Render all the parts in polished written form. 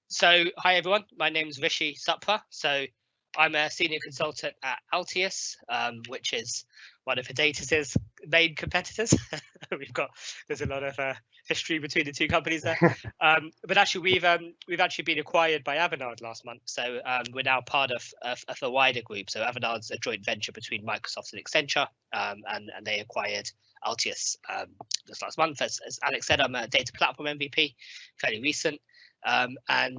So hi everyone, my name is Rishi. So I'm a senior consultant at Altius, which is one of the Datasets' main competitors. There's a lot of history between the two companies there. But actually we've actually been acquired by Avanade last month. So we're now part of a wider group. So Avanade's a joint venture between Microsoft and Accenture, and they acquired Altius just last month. As Alex said, I'm a data platform MVP, fairly recent. And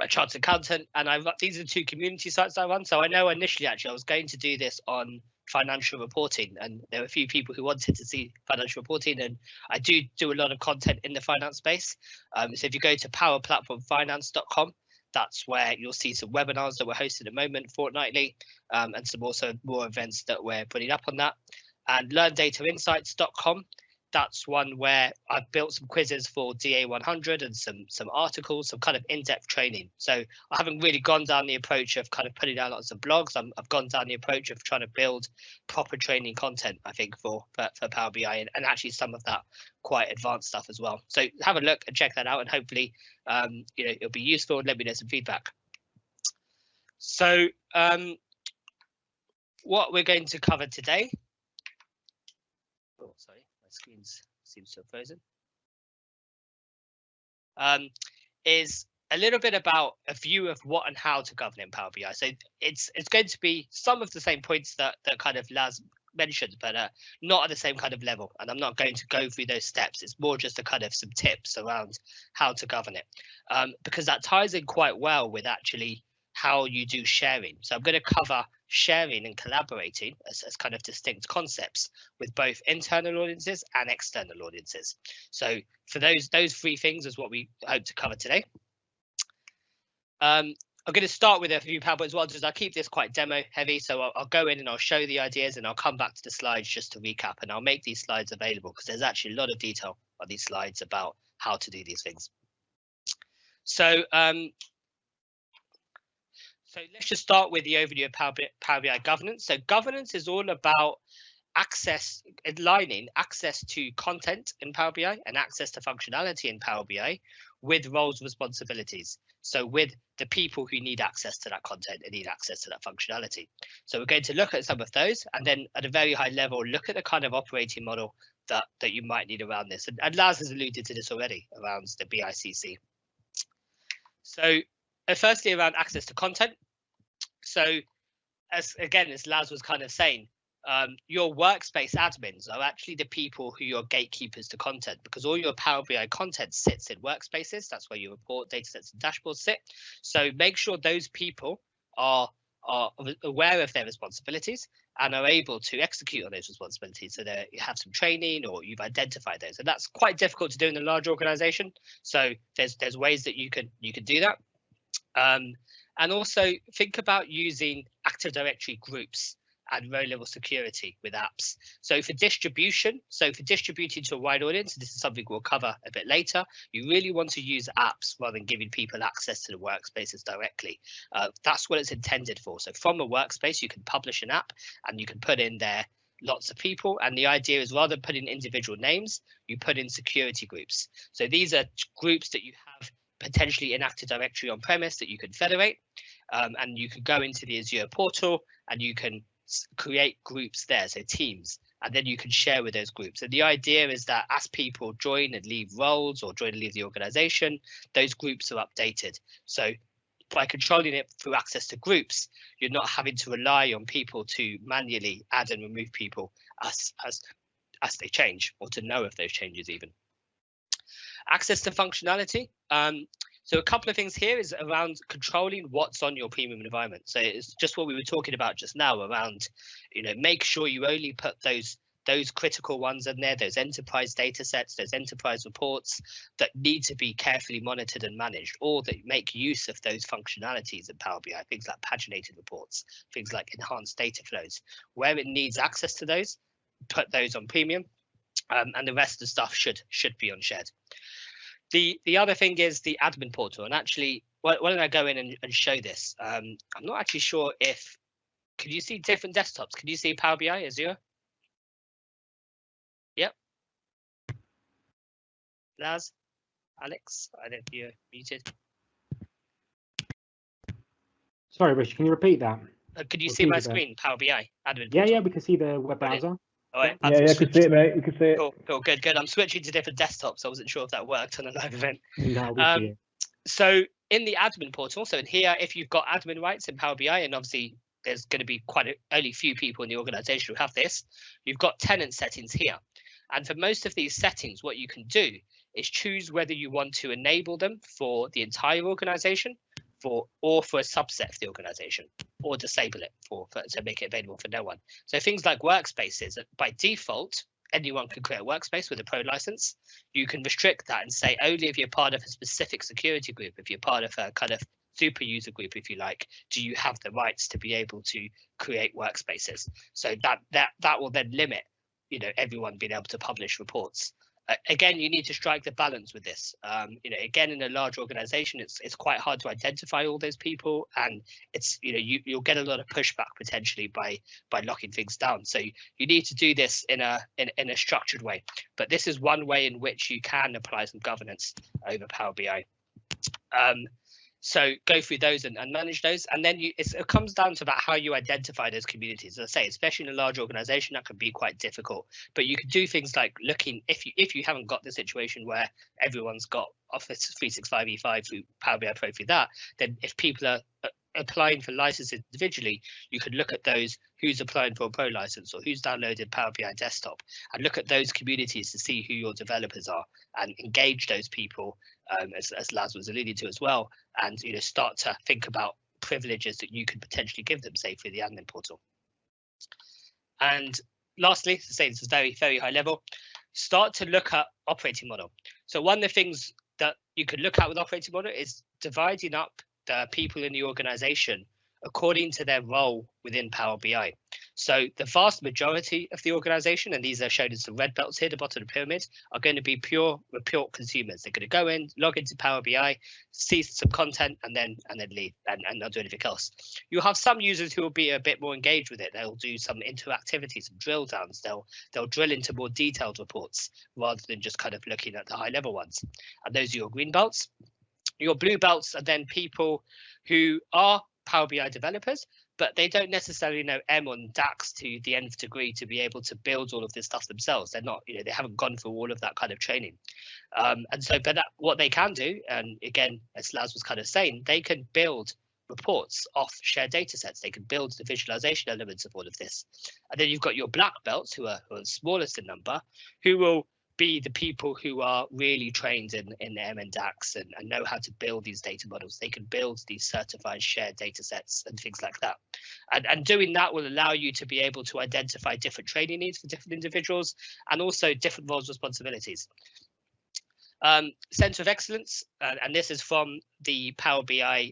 a chartered accountant, and these are the two community sites I run. So I know initially actually I was going to do this on financial reporting, and there were a few people who wanted to see financial reporting, and I do a lot of content in the finance space. So if you go to powerplatformfinance.com, that's where you'll see some webinars that we're hosting at the moment fortnightly, and some also more events that we're putting up on that. And learndatainsights.com, that's one where I've built some quizzes for DA100 and some articles, some kind of in-depth training. So I haven't really gone down the approach of kind of putting out lots of blogs. I've gone down the approach of trying to build proper training content, I think, for Power BI, and actually some of that quite advanced stuff as well. So have a look and check that out, and hopefully it'll be useful, and let me know some feedback. So what we're going to cover today. Oh, sorry. Screens seems to have frozen. Is a little bit about a view of what and how to govern in Power BI. So it's going to be some of the same points that kind of Laz mentioned, but not at the same kind of level. And I'm not going to go through those steps. It's more just a kind of some tips around how to govern it, because that ties in quite well with actually how you do sharing. So I'm going to cover sharing and collaborating as kind of distinct concepts with both internal audiences and external audiences. So for those three things is what we hope to cover today. I'm going to start with a few PowerPoints as well, because I'll keep this quite demo heavy. So I'll go in and I'll show the ideas, and I'll come back to the slides just to recap, and I'll make these slides available because there's actually a lot of detail on these slides about how to do these things. So let's just start with the overview of Power BI governance. So governance is all about aligning access to content in Power BI and access to functionality in Power BI with roles and responsibilities. So with the people who need access to that content and need access to that functionality. So we're going to look at some of those, and then at a very high level, look at the kind of operating model that you might need around this. And Laz has alluded to this already around the BICC. So firstly, around access to content. So as Laz was kind of saying, your workspace admins are actually the people who are gatekeepers to content, because all your Power BI content sits in workspaces. That's where your report, datasets, and dashboards sit. So make sure those people are aware of their responsibilities and are able to execute on those responsibilities, so that you have some training or you've identified those. And that's quite difficult to do in a large organization. So there's ways that you can do that. And also think about using Active Directory groups and row level security with apps. So for distributing to a wide audience, this is something we'll cover a bit later, you really want to use apps rather than giving people access to the workspaces directly. That's what it's intended for. So from a workspace, you can publish an app and you can put in there lots of people. And the idea is, rather than put in individual names, you put in security groups. So these are groups that you have potentially in Active Directory on premise that you can federate, and you can go into the Azure portal and you can create groups there, so teams, and then you can share with those groups. And the idea is that as people join and leave roles or join and leave the organization, those groups are updated. So by controlling it through access to groups, you're not having to rely on people to manually add and remove people as they change, or to know of those changes even. Access to functionality. So a couple of things here is around controlling what's on your premium environment. So it's just what we were talking about just now around, make sure you only put those critical ones in there, those enterprise data sets, those enterprise reports that need to be carefully monitored and managed, or that make use of those functionalities in Power BI, things like paginated reports, things like enhanced data flows. Where it needs access to those, put those on premium, and the rest of the stuff should be on shared. The other thing is the admin portal, and actually, why don't I go in and show this? I'm not actually sure if, can you see different desktops? Can you see Power BI, Azure? Yep. Laz? Alex, I don't know if you're muted. Sorry, Rishi, can you repeat that? Could you see my screen, Power BI admin Yeah, portal? yeah, we can see the web Brilliant. browser. All right, Yeah, I can see it, mate. We can see it. Cool, good. I'm switching to different desktops. I wasn't sure if that worked on a live event. No, we see it. So in the admin portal, so in here, if you've got admin rights in Power BI, and obviously there's going to be only few people in the organization who have this, you've got tenant settings here. And for most of these settings, what you can do is choose whether you want to enable them for the entire organization or for a subset of the organization, or disable it to make it available for no one. So things like workspaces, by default, anyone can create a workspace with a pro license. You can restrict that and say only if you're part of a specific security group, if you're part of a kind of super user group, if you like, do you have the rights to be able to create workspaces. So that will then limit, everyone being able to publish reports. Again, you need to strike the balance with this. Again, in a large organization, it's quite hard to identify all those people, and it's you'll get a lot of pushback potentially by locking things down. So you need to do this in a structured way. But this is one way in which you can apply some governance over Power BI. So go through those and manage those, and then it comes down to about how you identify those communities. As I say, especially in a large organization, that can be quite difficult. But you can do things like looking, if you haven't got the situation where everyone's got Office 365 E5 through Power BI Pro through that, then if people are applying for licenses individually, you could look at those who's applying for a pro license or who's downloaded Power BI Desktop, and look at those communities to see who your developers are and engage those people, as Laz was alluding to as well, and start to think about privileges that you could potentially give them, say through the admin portal. And lastly, to say this is very, very high level, start to look at operating model. So one of the things that you could look at with operating model is dividing up the people in the organization according to their role within Power BI. So the vast majority of the organization, and these are shown as the red belts here, the bottom of the pyramid, are going to be pure report consumers. They're going to go in, log into Power BI, see some content, and then leave and not do anything else. You'll have some users who will be a bit more engaged with it. They'll do some interactivity, some drill downs. They'll drill into more detailed reports rather than just kind of looking at the high level ones. And those are your green belts. Your blue belts are then people who are Power BI developers, but they don't necessarily know M on DAX to the nth degree to be able to build all of this stuff themselves. They're not, they haven't gone through all of that kind of training. And so, but what they can do, and again, as Laz was kind of saying, they can build reports off shared data sets. They can build the visualization elements of all of this. And then you've got your black belts who are smallest in number, who will be the people who are really trained in M and DAX and know how to build these data models. They can build these certified shared data sets and things like that. And doing that will allow you to be able to identify different training needs for different individuals and also different roles and responsibilities. Center of Excellence, and this is from the Power BI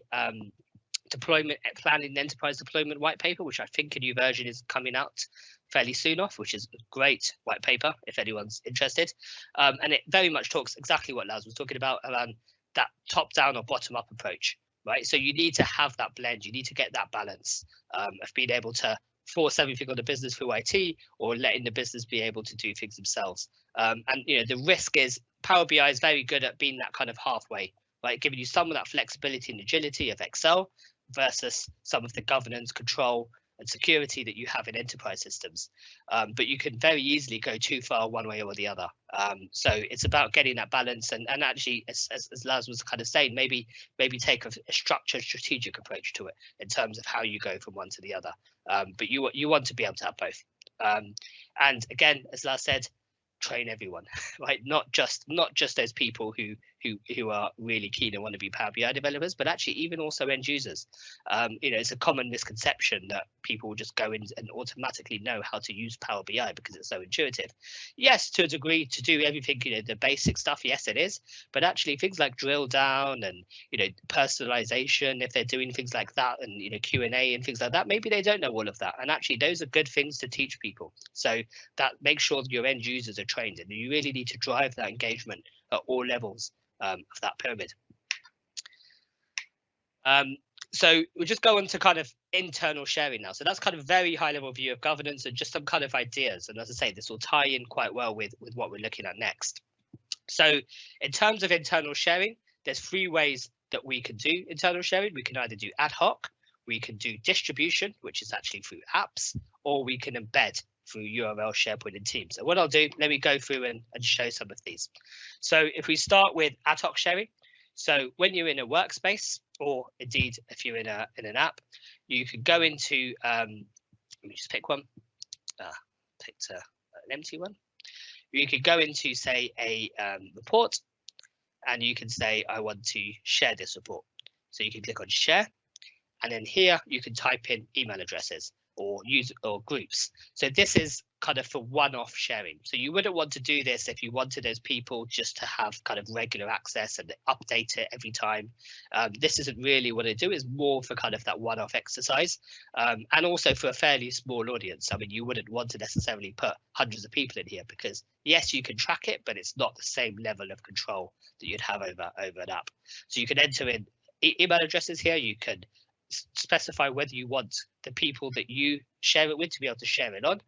deployment planning enterprise deployment white paper, which I think a new version is coming out fairly soon off, which is a great white paper if anyone's interested. And it very much talks exactly what Laz was talking about around that top down or bottom up approach, right? So you need to have that blend. You need to get that balance of being able to force everything on the business through IT or letting the business be able to do things themselves. And the risk is Power BI is very good at being that kind of halfway, right? Giving you some of that flexibility and agility of Excel versus some of the governance, control, and security that you have in enterprise systems. But you can very easily go too far one way or the other. So it's about getting that balance and actually, as Laz was kind of saying, maybe take a structured, strategic approach to it in terms of how you go from one to the other. But you want to be able to have both. And again, as Laz said, train everyone, right? Not just those people who are really keen and want to be Power BI developers, but actually even also end users. It's a common misconception that people will just go in and automatically know how to use Power BI because it's so intuitive. Yes, to a degree, to do everything, the basic stuff, yes, it is. But actually things like drill down and, personalization, if they're doing things like that and, Q&A and things like that, maybe they don't know all of that. And actually those are good things to teach people. So that makes sure that your end users are trained, and you really need to drive that engagement at all levels of that pyramid. So we'll just go on to kind of internal sharing now. So that's kind of very high level view of governance and just some kind of ideas. And as I say, this will tie in quite well with what we're looking at next. So in terms of internal sharing, there's 3 ways that we can do internal sharing. We can either do ad hoc, we can do distribution, which is actually through apps, or we can embed through URL, SharePoint, and Teams. So what I'll do, let me go through and show some of these. So if we start with ad hoc sharing, so when you're in a workspace, or indeed if you're in an app, you can go into, let me just pick one, picked an empty one. You could go into, say, a report, and you can say, I want to share this report. So you can click on share, and then here you can type in email addresses or groups. So this is kind of for one-off sharing. So you wouldn't want to do this if you wanted those people just to have kind of regular access and update it every time. This isn't really what I do. It's more for kind of that one-off exercise, and also for a fairly small audience. I mean, you wouldn't want to necessarily put hundreds of people in here because yes, you can track it, but it's not the same level of control that you'd have over an app. So you can enter in email addresses here. You can specify whether you want the people that you share it with to be able to share it on.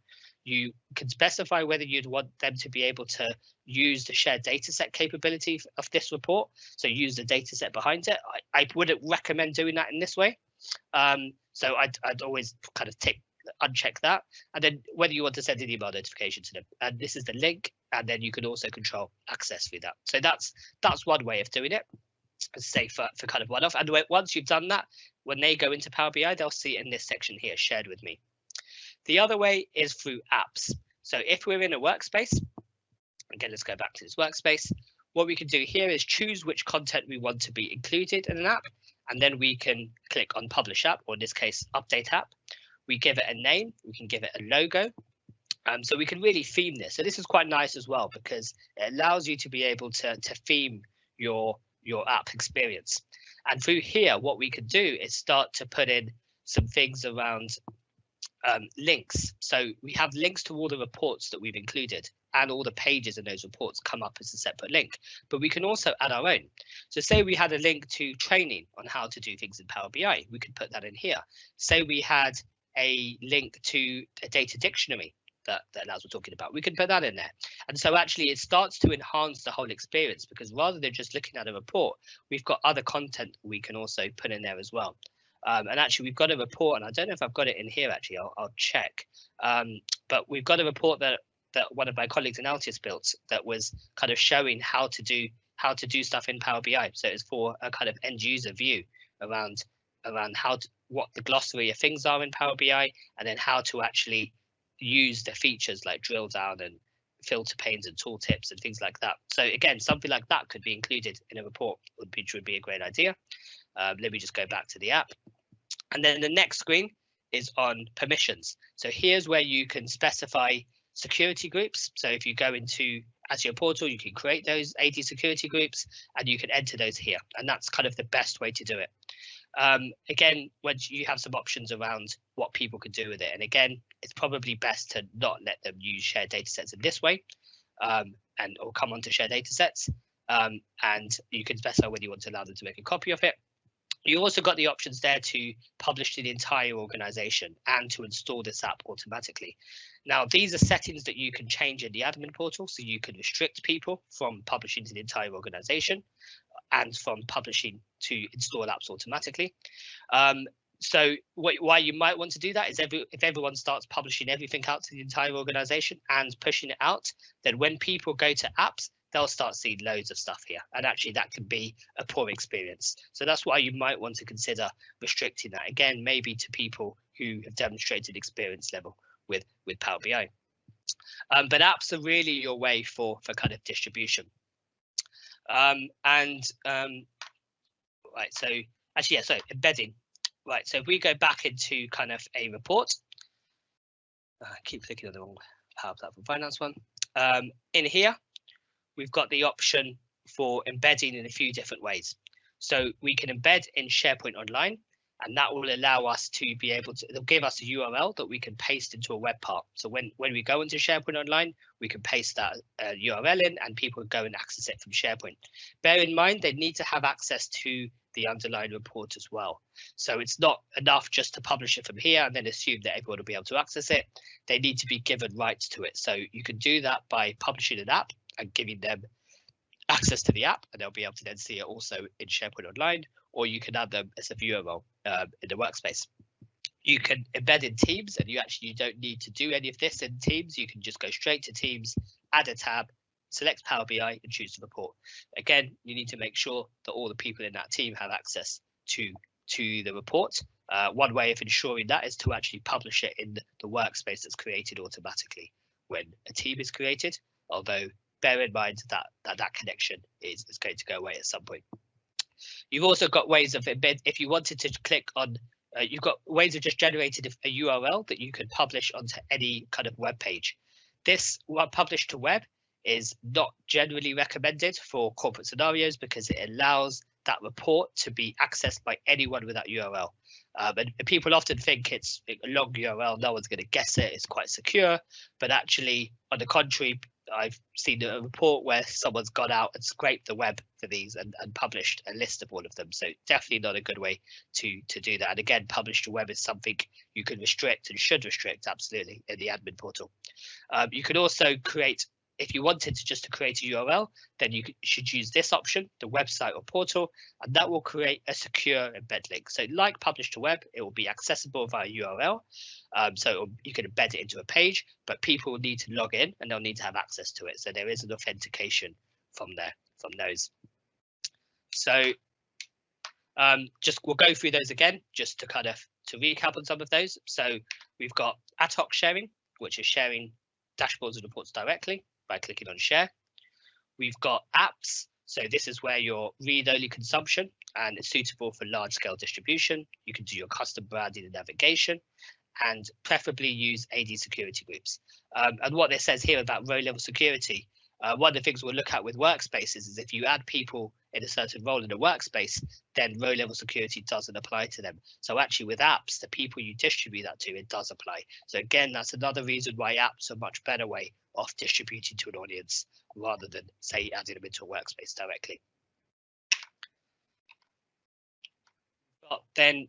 You can specify whether you'd want them to be able to use the shared dataset capability of this report. So use the dataset behind it. I wouldn't recommend doing that in this way. So I'd always kind of uncheck that. And then whether you want to send an email notification to them. And this is the link. And then you can also control access through that. So that's one way of doing it. Say for kind of one-off. And once you've done that, when they go into Power BI, they'll see it in this section here, shared with me. The other way is through apps. So if we're in a workspace, again, let's go back to this workspace. What we can do here is choose which content we want to be included in an app, and then we can click on Publish App, or in this case, Update App. We give it a name, we can give it a logo. So we can really theme this. So this is quite nice as well because it allows you to be able to theme your app experience. And through here, what we can do is start to put in some things around links. So we have links to all the reports that we've included, and all the pages in those reports come up as a separate link. But we can also add our own. So say we had a link to training on how to do things in Power BI, we could put that in here. Say we had a link to a data dictionary that Laz was talking about, we can put that in there. And so actually it starts to enhance the whole experience, because rather than just looking at a report, we've got other content we can also put in there as well. And actually we've got a report, and I don't know if I've got it in here actually, I'll check. But we've got a report that one of my colleagues in Altius built that was kind of showing how to do stuff in Power BI. So it's for a kind of end user view around what the glossary of things are in Power BI, and then how to actually use the features like drill down and filter panes and tooltips and things like that. So again, something like that could be included in a report, which would be a great idea. Let me just go back to the app. And then the next screen is on permissions. So here's where you can specify security groups. So if you go into Azure portal, you can create those 80 security groups and you can enter those here. And that's kind of the best way to do it. Again, once you have some options around what people could do with it. And again, it's probably best to not let them use shared datasets in this way, or come onto shared datasets. And you can specify whether you want to allow them to make a copy of it. You also got the options there to publish to the entire organization and to install this app automatically. Now, these are settings that you can change in the admin portal, so you can restrict people from publishing to the entire organization and from publishing to install apps automatically. So why you might want to do that is if everyone starts publishing everything out to the entire organization and pushing it out, then when people go to apps, they'll start seeing loads of stuff here. And actually that can be a poor experience. So that's why you might want to consider restricting that. Again, maybe to people who have demonstrated experience level with Power BI. But apps are really your way for kind of distribution. Right, so actually, yeah, so embedding. Right, so if we go back into kind of a report, I keep clicking on the wrong Power Platform Finance one. In here, we've got the option for embedding in a few different ways. So we can embed in SharePoint Online, and that will allow us to be able to, it'll give us a URL that we can paste into a web part. So when we go into SharePoint Online, we can paste that URL in and people go and access it from SharePoint. Bear in mind, they need to have access to the underlying report as well. So it's not enough just to publish it from here and then assume that everyone will be able to access it. They need to be given rights to it. So you can do that by publishing an app and giving them access to the app, and they'll be able to then see it also in SharePoint Online, or you can add them as a viewer role in the workspace. You can embed in Teams, and you don't need to do any of this in Teams. You can just go straight to Teams, add a tab, select Power BI, and choose the report. Again, you need to make sure that all the people in that team have access to the report. One way of ensuring that is to actually publish it in the workspace that's created automatically when a team is created, although bear in mind that connection is going to go away at some point. You've also got ways of embed. If you wanted to click on, you've got ways of just generating a URL that you can publish onto any kind of web page. This publish to web is not generally recommended for corporate scenarios because it allows that report to be accessed by anyone with that URL. And people often think it's a long URL, no one's going to guess it, it's quite secure, but actually, on the contrary, I've seen a report where someone's gone out and scraped the web for these and published a list of all of them. So definitely not a good way to do that. And again, publish to web is something you can restrict and should restrict absolutely in the admin portal. You can also create, if you wanted to create a URL, then you should use this option, the website or portal, and that will create a secure embed link. So like publish to web, it will be accessible via URL. So you can embed it into a page, but people will need to log in and they'll need to have access to it. So there is an authentication from those. So we'll go through those again, just to to recap on some of those. So we've got ad hoc sharing, which is sharing dashboards and reports directly by clicking on share. We've got apps. So this is where your read-only consumption, and it's suitable for large-scale distribution. You can do your custom branding and navigation, and preferably use AD security groups. And what this says here about row-level security, one of the things we'll look at with workspaces is if you add people in a certain role in a workspace, then row-level security doesn't apply to them. So actually with apps, the people you distribute that to, it does apply. So again, that's another reason why apps are a much better way of distributing to an audience rather than, say, adding them into a workspace directly. But then,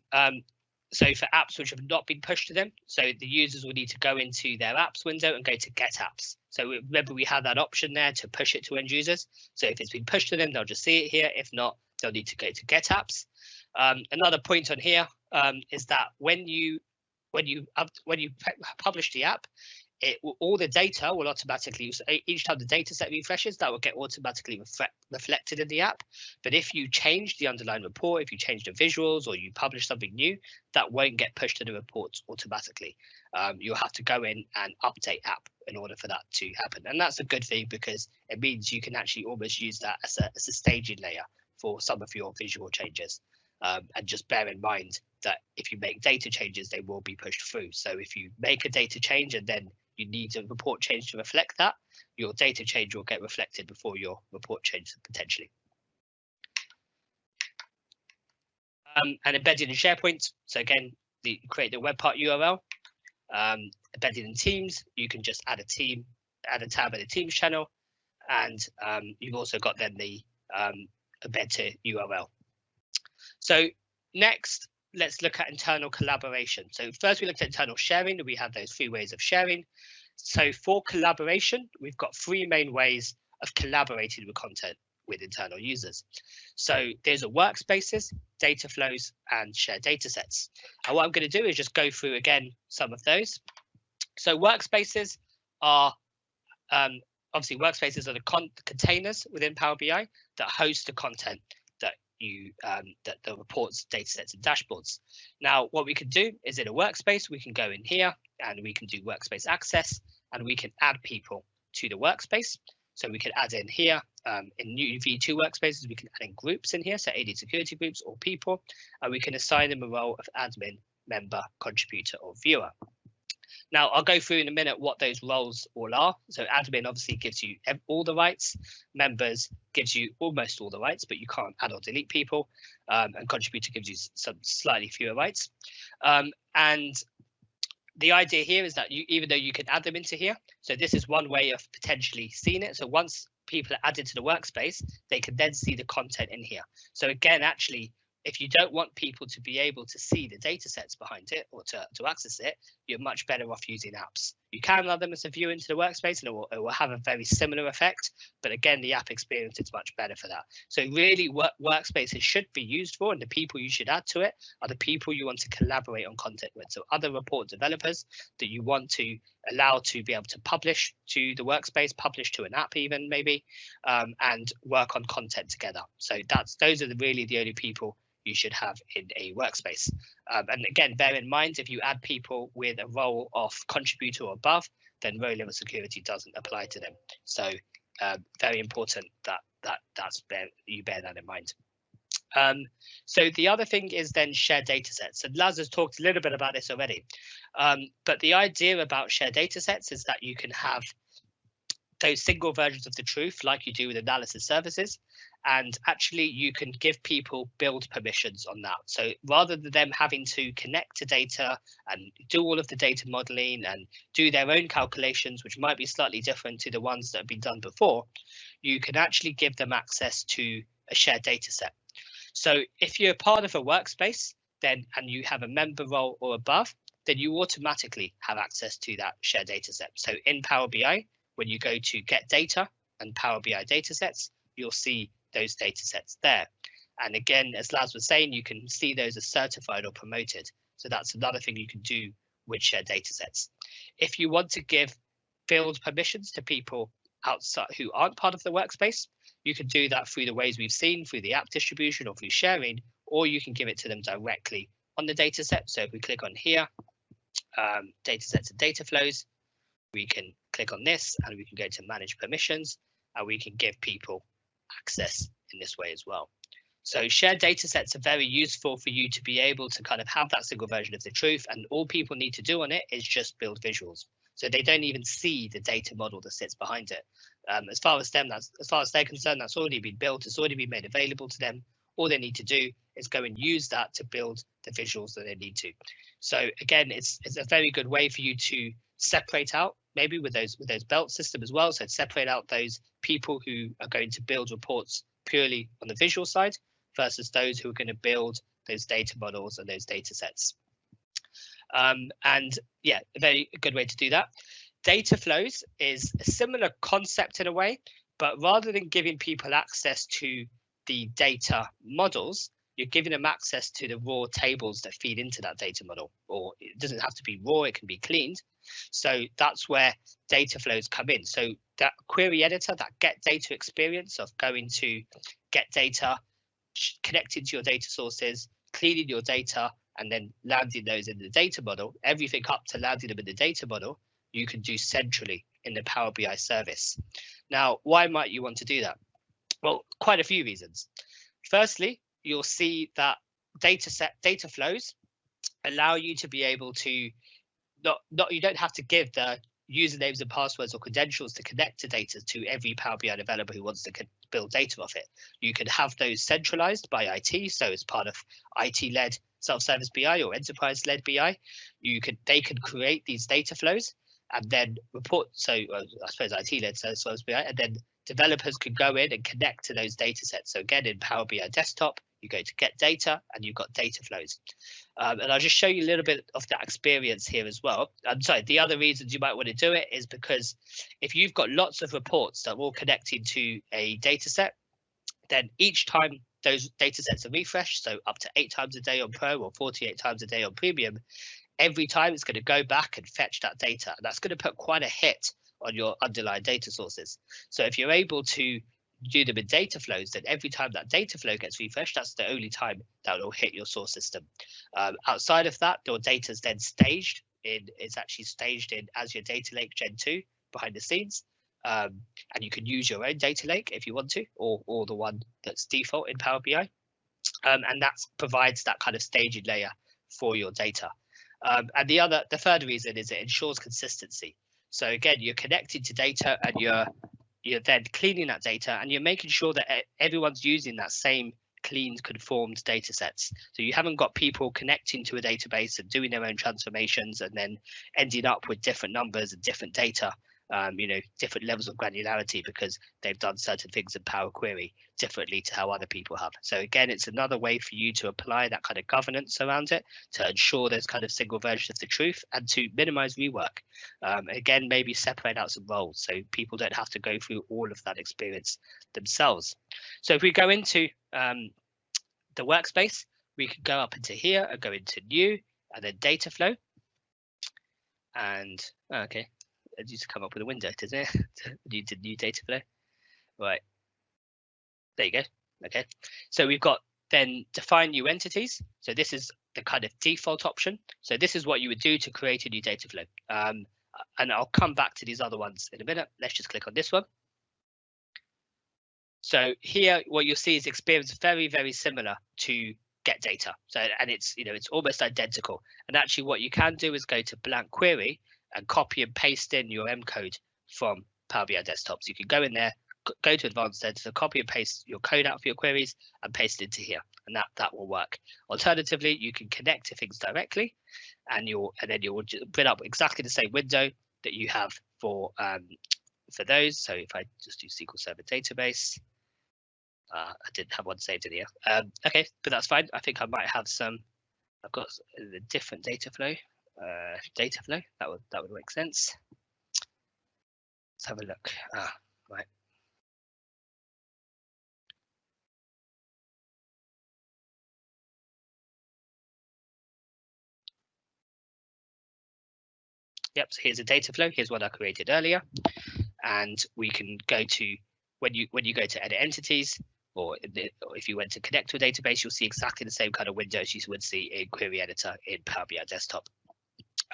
so for apps which have not been pushed to them, so the users will need to go into their apps window and go to get apps. So remember, we had that option there to push it to end users. So if it's been pushed to them, they'll just see it here. If not, they'll need to go to get apps. Another point on here is that when you publish the app, all the data will automatically, each time the data set refreshes, that will get automatically reflected in the app. But if you change the underlying report, if you change the visuals or you publish something new, that won't get pushed to the reports automatically. You'll have to go in and update app in order for that to happen. And that's a good thing because it means you can actually almost use that as a staging layer for some of your visual changes. And just bear in mind that if you make data changes, they will be pushed through. So if you make a data change and then you need a report change to reflect that, your data change will get reflected before your report change potentially. And embedded in SharePoint. So again, create the web part URL. Embedded in Teams, you can just add a tab in a Teams channel, and you've also got then the embed to URL. So next, let's look at internal collaboration. So first we looked at internal sharing. We have those 3 ways of sharing. So for collaboration, we've got 3 main ways of collaborating with content with internal users. So there's a workspaces, Dataflows, and shared datasets. And what I'm going to do is just go through again some of those. So workspaces are obviously workspaces are the containers within Power BI that host the content that the reports, datasets, and dashboards. Now, what we can do is in a workspace, we can go in here and we can do workspace access, and we can add people to the workspace. So we can add in here in new V2 workspaces, we can add in groups in here, so AD security groups or people, and we can assign them a role of admin, member, contributor, or viewer. Now, I'll go through in a minute what those roles all are. So admin obviously gives you all the rights. Members gives you almost all the rights, but you can't add or delete people. And contributor gives you some slightly fewer rights. And the idea here is that even though you can add them into here, so this is one way of potentially seeing it. So once people are added to the workspace, they can then see the content in here. So again, actually, if you don't want people to be able to see the data sets behind it or to access it, you're much better off using apps. You can run them as a view into the workspace and it will have a very similar effect. But again, the app experience is much better for that. So really what workspaces should be used for, and the people you should add to it, are the people you want to collaborate on content with. So other report developers that you want to allow to be able to publish to the workspace, publish to an app even maybe, and work on content together. So those are really the only people you should have in a workspace. And again, bear in mind, if you add people with a role of contributor or above, then row level security doesn't apply to them. So very important that you bear that in mind. So the other thing is then shared data sets. And Laz has talked a little bit about this already. But the idea about shared data sets is that you can have those single versions of the truth like you do with analysis services, and actually you can give people build permissions on that. So rather than them having to connect to data and do all of the data modeling and do their own calculations, which might be slightly different to the ones that have been done before, you can actually give them access to a shared data set. So if you're part of a workspace then and you have a member role or above, then you automatically have access to that shared data set. So in Power BI, when you go to get data and Power BI datasets, you'll see those datasets there. And again, as Laz was saying, you can see those as certified or promoted. So that's another thing you can do with shared datasets. If you want to give field permissions to people outside who aren't part of the workspace, you can do that through the ways we've seen, through the app distribution or through sharing, or you can give it to them directly on the dataset. So if we click on here, datasets and data flows, we can click on this and we can go to manage permissions and we can give people access in this way as well. So shared data sets are very useful for you to be able to kind of have that single version of the truth, and all people need to do on it is just build visuals. So they don't even see the data model that sits behind it. As far as they're concerned, that's already been built, it's already been made available to them. All they need to do is go and use that to build the visuals that they need to. So again, it's a very good way for you to separate out, maybe with those belt system as well. So separate out those people who are going to build reports purely on the visual side versus those who are going to build those data models and those data sets. And yeah, a very good way to do that. Dataflows is a similar concept in a way, but rather than giving people access to the data models, you're giving them access to the raw tables that feed into that data model, or it doesn't have to be raw, it can be cleaned. So that's where data flows come in. So that query editor, that get data experience of going to get data, connecting to your data sources, cleaning your data, and then landing those in the data model, everything up to landing them in the data model, you can do centrally in the Power BI service. Now, why might you want to do that? Well, quite a few reasons. Firstly, you'll see that data flows allow you to be able to you don't have to give the usernames and passwords or credentials to connect to data to every Power BI developer who wants to build data off it. You can have those centralized by IT, so as part of IT-led self-service BI or enterprise-led BI, they can create these data flows and then report. So I suppose IT-led self-service BI, and then developers can go in and connect to those data sets. So again, in Power BI desktop, you go to get data and you've got data flows. And I'll just show you a little bit of that experience here as well. I'm sorry, the other reasons you might want to do it is because if you've got lots of reports that are all connecting to a data set, then each time those data sets are refreshed, so up to 8 times a day on Pro or 48 times a day on Premium, every time it's going to go back and fetch that data. And that's going to put quite a hit on your underlying data sources. So if you're able to do them in data flows, then every time that data flow gets refreshed, that's the only time that will hit your source system. Outside of that, your data is then staged it's actually staged in Azure Data Lake Gen 2 behind the scenes. And you can use your own data lake if you want to, or the one that's default in Power BI. And that provides that kind of staging layer for your data. And the third reason is it ensures consistency. So again, you're connected to data and you're then cleaning that data and you're making sure that everyone's using that same cleaned, conformed data sets. So you haven't got people connecting to a database and doing their own transformations and then ending up with different numbers and different data different levels of granularity because they've done certain things in Power Query differently to how other people have. So again, it's another way for you to apply that kind of governance around it to ensure there's kind of single version of the truth and to minimize rework. Again, maybe separate out some roles so people don't have to go through all of that experience themselves. So if we go into the workspace, we can go up into here and go into new and then data flow. And okay, it used to come up with a window, doesn't it? new data flow. Right. There you go. Okay. So we've got then define new entities. So this is the kind of default option. So this is what you would do to create a new data flow. And I'll come back to these other ones in a minute. Let's just click on this one. So here, what you'll see is experience very, very similar to get data. So, and it's almost identical. And actually what you can do is go to blank query and copy and paste in your M code from Power BI Desktop. So you can go in there, go to advanced editor, copy and paste your code out for your queries and paste it into here, and that will work. Alternatively, you can connect to things directly, and then you'll bring up exactly the same window that you have for those. So if I just do SQL Server Database, I didn't have one saved in here. Okay, but that's fine. I think I might have some. I've got the different data flow. That would make sense. Let's have a look. Right. Yep. So here's a data flow. Here's what I created earlier, and we can go to when you go to edit entities. Or if you went to connect to a database, you'll see exactly the same kind of windows you would see in Query Editor in Power BI Desktop.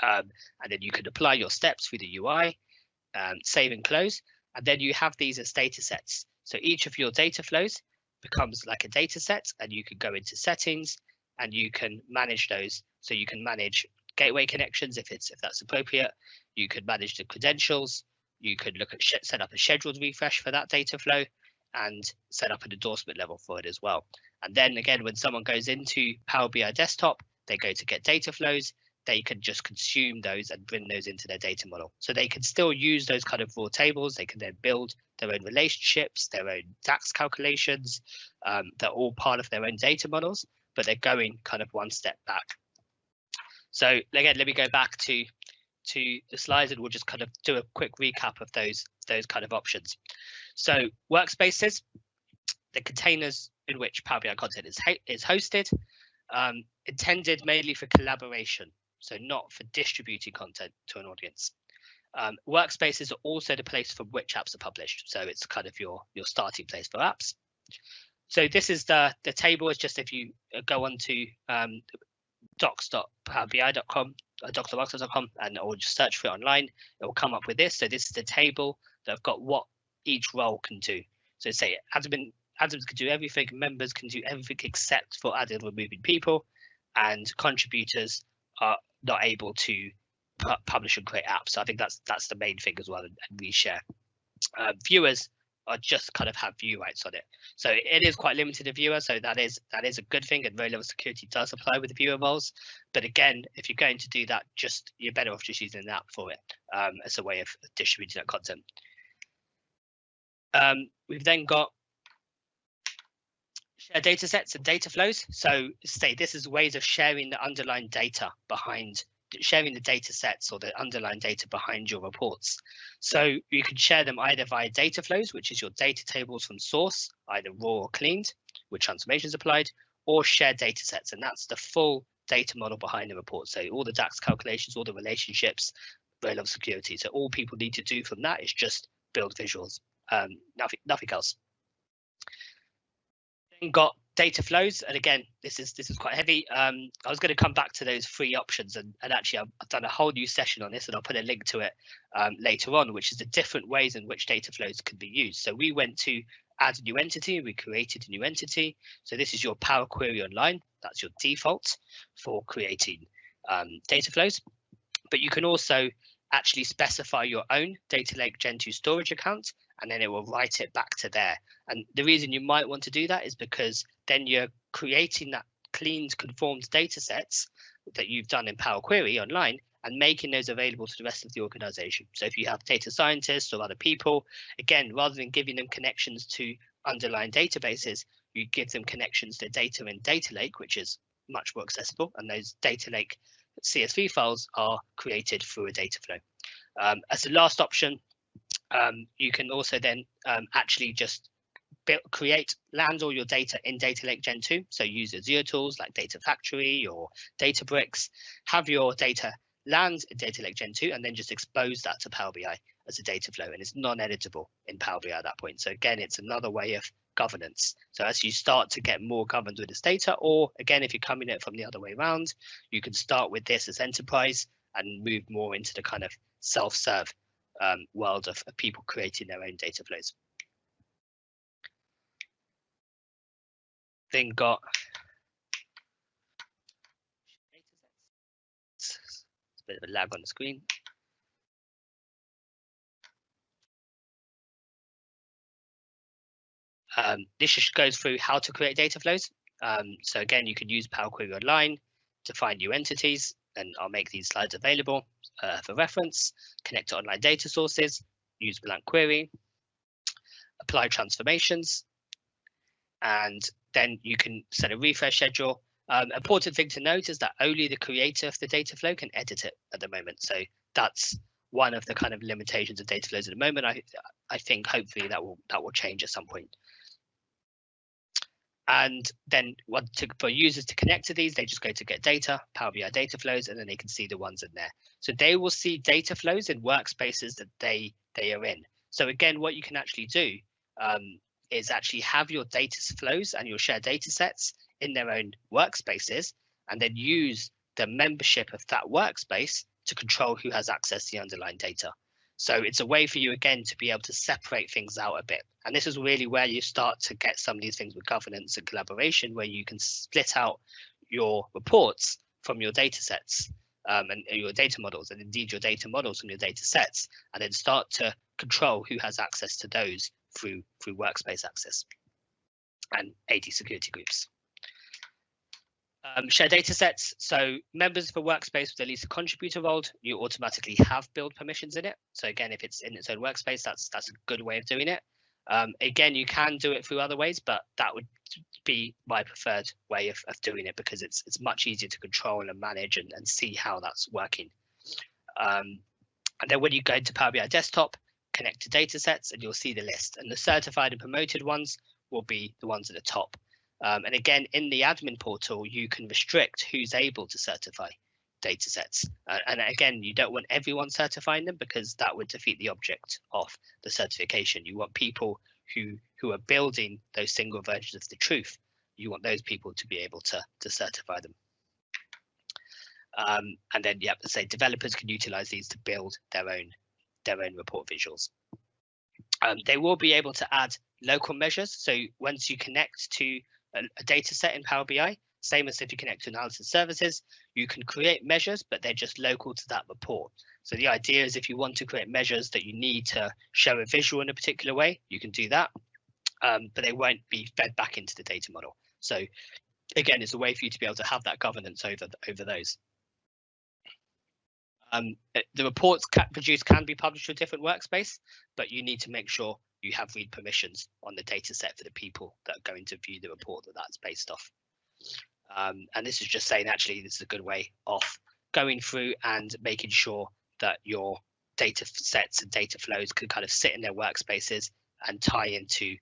And then you can apply your steps through the UI, save and close, and then you have these as data sets. So each of your data flows becomes like a data set, and you can go into settings and you can manage those. So you can manage gateway connections if that's appropriate. You could manage the credentials. You could look at set up a scheduled refresh for that data flow, and set up an endorsement level for it as well. And then again, when someone goes into Power BI Desktop, they go to get data flows, they can just consume those and bring those into their data model. So they can still use those kind of raw tables. They can then build their own relationships, their own DAX calculations. They're all part of their own data models, but they're going kind of one step back. So again, let me go back to the slides and we'll just kind of do a quick recap of those kind of options. So workspaces, the containers in which Power BI content is hosted, intended mainly for collaboration, so not for distributing content to an audience. Workspaces are also the place from which apps are published, so it's kind of your starting place for apps. So this is the table. Is just if you go on to docs.powerbi.com, docs.microsoft.com, or just search for it online, it will come up with this. So this is the table that I've got what each role can do. So say admins can do everything, members can do everything except for adding and removing people, and contributors are not able to publish and create apps. So I think that's the main thing as well, and reshare. Viewers are just kind of have view rights on it. So it is quite limited to viewer. So that is a good thing, and row level security does apply with the viewer roles. But again, if you're going to do that, you're better off just using an app for it as a way of distributing that content. We've then got share data sets and data flows. So say this is ways of sharing the underlying data behind, sharing the data sets or the underlying data behind your reports. So you can share them either via data flows, which is your data tables from source, either raw or cleaned, with transformations applied, or share data sets. And that's the full data model behind the report. So all the DAX calculations, all the relationships, row level security. So all people need to do from that is just build visuals. Nothing else. Then got data flows, and again, this is quite heavy. I was going to come back to those three options, and actually I've done a whole new session on this, and I'll put a link to it later on, which is the different ways in which data flows can be used. So we went to add a new entity, we created a new entity. So this is your Power Query Online. That's your default for creating data flows, but you can also actually specify your own data lake Gen 2 storage account, and then it will write it back to there. And the reason you might want to do that is because then you're creating that cleaned, conformed data sets that you've done in Power Query Online, and making those available to the rest of the organization. So if you have data scientists or other people, again, rather than giving them connections to underlying databases, you give them connections to data in Data Lake, which is much more accessible, and those Data Lake CSV files are created through a data flow. As the last option, you can also then actually just land all your data in Data Lake Gen 2. So use Azure tools like Data Factory or Databricks, have your data land in Data Lake Gen 2, and then just expose that to Power BI as a data flow. And it's non-editable in Power BI at that point. So again, it's another way of governance. So as you start to get more governed with this data, or again, if you're coming at it from the other way around, you can start with this as enterprise and move more into the kind of self-serve world of people creating their own data flows. Then got it's a bit of a lag on the screen. This just goes through how to create data flows. So again, you can use Power Query Online to find new entities, and I'll make these slides available for reference. Connect to online data sources, use blank query, apply transformations, and then you can set a refresh schedule. Important thing to note is that only the creator of the data flow can edit it at the moment. So that's one of the kind of limitations of data flows at the moment. I think hopefully that will change at some point. And then for users to connect to these, they just go to get data, Power BI data flows, and then they can see the ones in there. So they will see data flows in workspaces that they are in. So again, what you can actually do is actually have your data flows and your shared data sets in their own workspaces, and then use the membership of that workspace to control who has access to the underlying data. So it's a way for you, again, to be able to separate things out a bit. And this is really where you start to get some of these things with governance and collaboration, where you can split out your reports from your data sets and your data models, and indeed your data models from your data sets, and then start to control who has access to those through workspace access and AD security groups. Share data sets. So members of a workspace with at least a contributor role, you automatically have build permissions in it. So again, if it's in its own workspace, that's a good way of doing it. Again, you can do it through other ways, but that would be my preferred way of doing it, because it's much easier to control and manage and see how that's working. And then when you go into Power BI Desktop, connect to data sets, and you'll see the list. And the certified and promoted ones will be the ones at the top. And again, in the admin portal, you can restrict who's able to certify data sets. And again, you don't want everyone certifying them, because that would defeat the object of the certification. You want people who are building those single versions of the truth. You want those people to be able to certify them. And then, yeah, say developers can utilize these to build their own report visuals. They will be able to add local measures. So once you connect to a data set in Power BI, same as if you connect to analysis services, you can create measures, but they're just local to that report. So the idea is, if you want to create measures that you need to show a visual in a particular way, you can do that, but they won't be fed back into the data model. So again, it's a way for you to be able to have that governance over those. The reports produced can be published to a different workspace, but you need to make sure you have read permissions on the data set for the people that are going to view the report that's based off. And this is just saying, actually, this is a good way of going through and making sure that your data sets and data flows can kind of sit in their workspaces and tie into.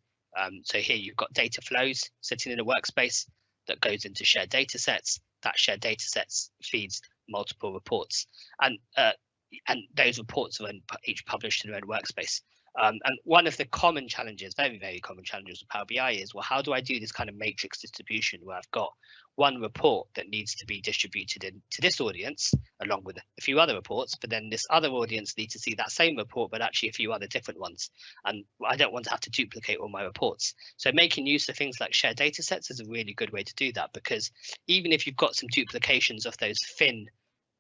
So here you've got data flows sitting in a workspace that goes into shared data sets. That shared data sets feeds multiple reports, and those reports are each published in their own workspace. And one of the common challenges, very, very common challenges with Power BI is, well, how do I do this kind of matrix distribution where I've got one report that needs to be distributed into this audience along with a few other reports, but then this other audience needs to see that same report, but actually a few other different ones. And I don't want to have to duplicate all my reports. So making use of things like shared data sets is a really good way to do that, because even if you've got some duplications of those thin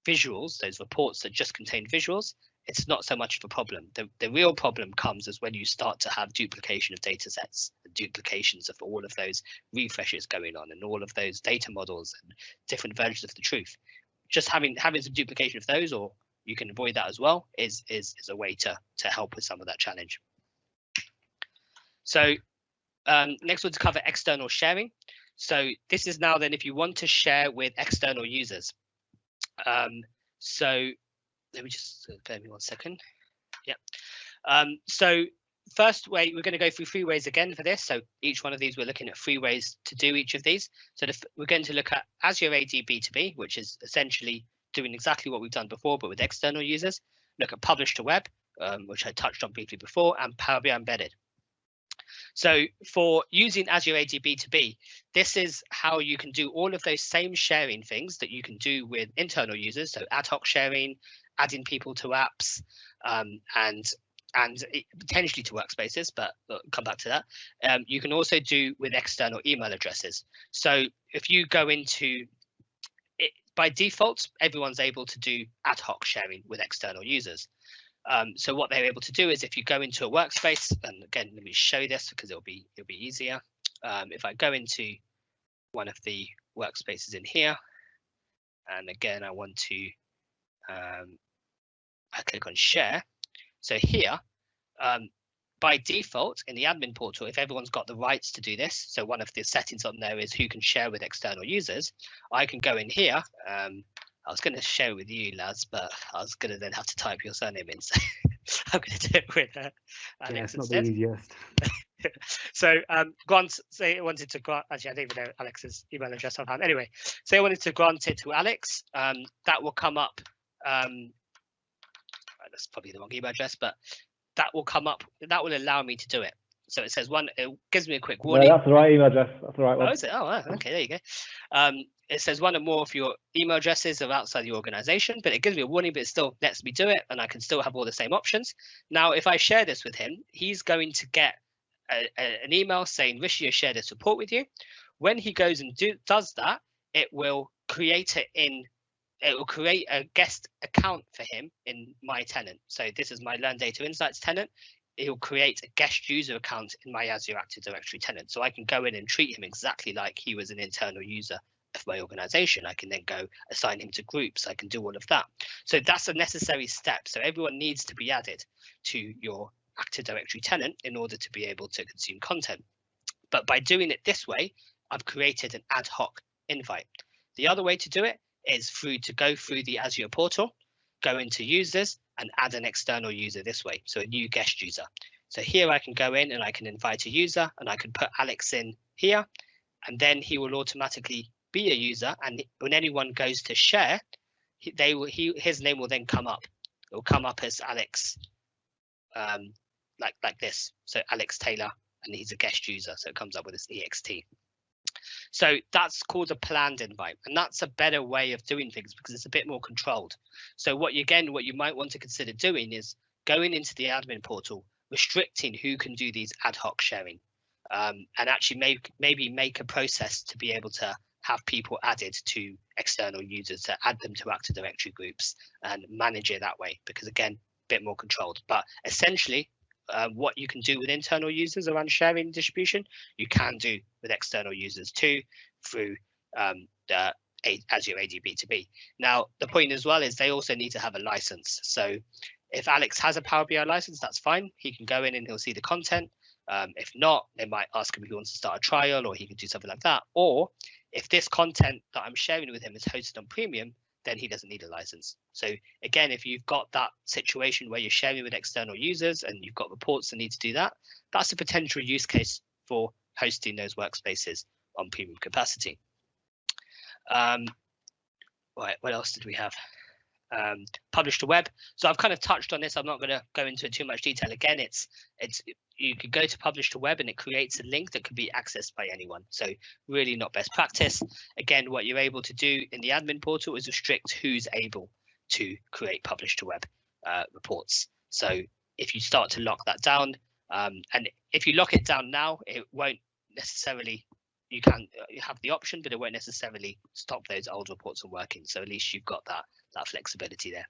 visuals, those reports that just contain visuals, it's not so much of a problem. The real problem comes is when you start to have duplication of data sets, and duplications of all of those refreshes going on, and all of those data models and different versions of the truth. just having some duplication of those, or you can avoid that as well, is a way to help with some of that challenge. So next one to cover external sharing. So this is now then if you want to share with external users. So let me just bear me 1 second. Yeah. So first way, we're going to go through 3 ways again for this. So each one of these, we're looking at 3 ways to do each of these. So we're going to look at Azure AD B2B, which is essentially doing exactly what we've done before, but with external users. Look at publish to web, which I touched on briefly before, and Power BI embedded. So for using Azure AD B2B, this is how you can do all of those same sharing things that you can do with internal users. So ad hoc sharing, adding people to apps, and potentially to workspaces, but we'll come back to that. You can also do with external email addresses. So if you go into it, by default, everyone's able to do ad hoc sharing with external users. So what they're able to do is if you go into a workspace, and again, let me show this because it'll be easier. If I go into one of the workspaces in here, and again, I want to, I click on share. So here, by default in the admin portal, if everyone's got the rights to do this, so one of the settings on there is who can share with external users, I can go in here. I was going to share with you, lads, but I was going to then have to type your surname in. So I'm going to do it with Alex it's not instead. the easiest. So Grant, say I wanted to grant, actually I don't even know Alex's email address offhand. Anyway, say I wanted to grant it to Alex, that will come up. That's probably the wrong email address, but that will come up. That will allow me to do it. So it says it gives me a quick warning. No, that's the right email address. That's the right one. Oh, is it? Oh, okay, there you go. It says one or more of your email addresses are outside the organization, but it gives me a warning, but it still lets me do it, and I can still have all the same options. Now, if I share this with him, he's going to get an email saying, Rishi has shared this report with you. When he goes and does that, it will create a guest account for him in my tenant. So this is my Learn Data Insights tenant. It will create a guest user account in my Azure Active Directory tenant. So I can go in and treat him exactly like he was an internal user of my organization. I can then go assign him to groups. I can do all of that. So that's a necessary step. So everyone needs to be added to your Active Directory tenant in order to be able to consume content. But by doing it this way, I've created an ad hoc invite. The other way to do it is to go through the Azure portal, go into users and add an external user this way. So a new guest user. So here I can go in and I can invite a user and I can put Alex in here, and then he will automatically be a user. And when anyone goes to share, his name will then come up. It will come up as Alex, like this. So Alex Taylor, and he's a guest user. So it comes up with this EXT. So that's called a planned invite, and that's a better way of doing things because it's a bit more controlled. So what you might want to consider doing is going into the admin portal, restricting who can do these ad hoc sharing, and actually maybe make a process to be able to have people added to external users, to add them to Active Directory groups and manage it that way, because again, a bit more controlled. But essentially, what you can do with internal users around sharing distribution, you can do with external users too through the Azure AD B2B. Now, the point as well is they also need to have a license. So if Alex has a Power BI license, that's fine. He can go in and he'll see the content. If not, they might ask him if he wants to start a trial, or he can do something like that. Or if this content that I'm sharing with him is hosted on premium, then he doesn't need a license. So again, if you've got that situation where you're sharing with external users and you've got reports that need to do that, that's a potential use case for hosting those workspaces on premium capacity. Right, what else did we have? Publish to web. So I've kind of touched on this. I'm not going to go into too much detail. Again, you could go to publish to web and it creates a link that can be accessed by anyone. So really not best practice. Again, what you're able to do in the admin portal is restrict who's able to create publish to web reports. So if you start to lock that down, and if you lock it down now, it won't necessarily, you have the option, but it won't necessarily stop those old reports from working. So at least you've got that flexibility there.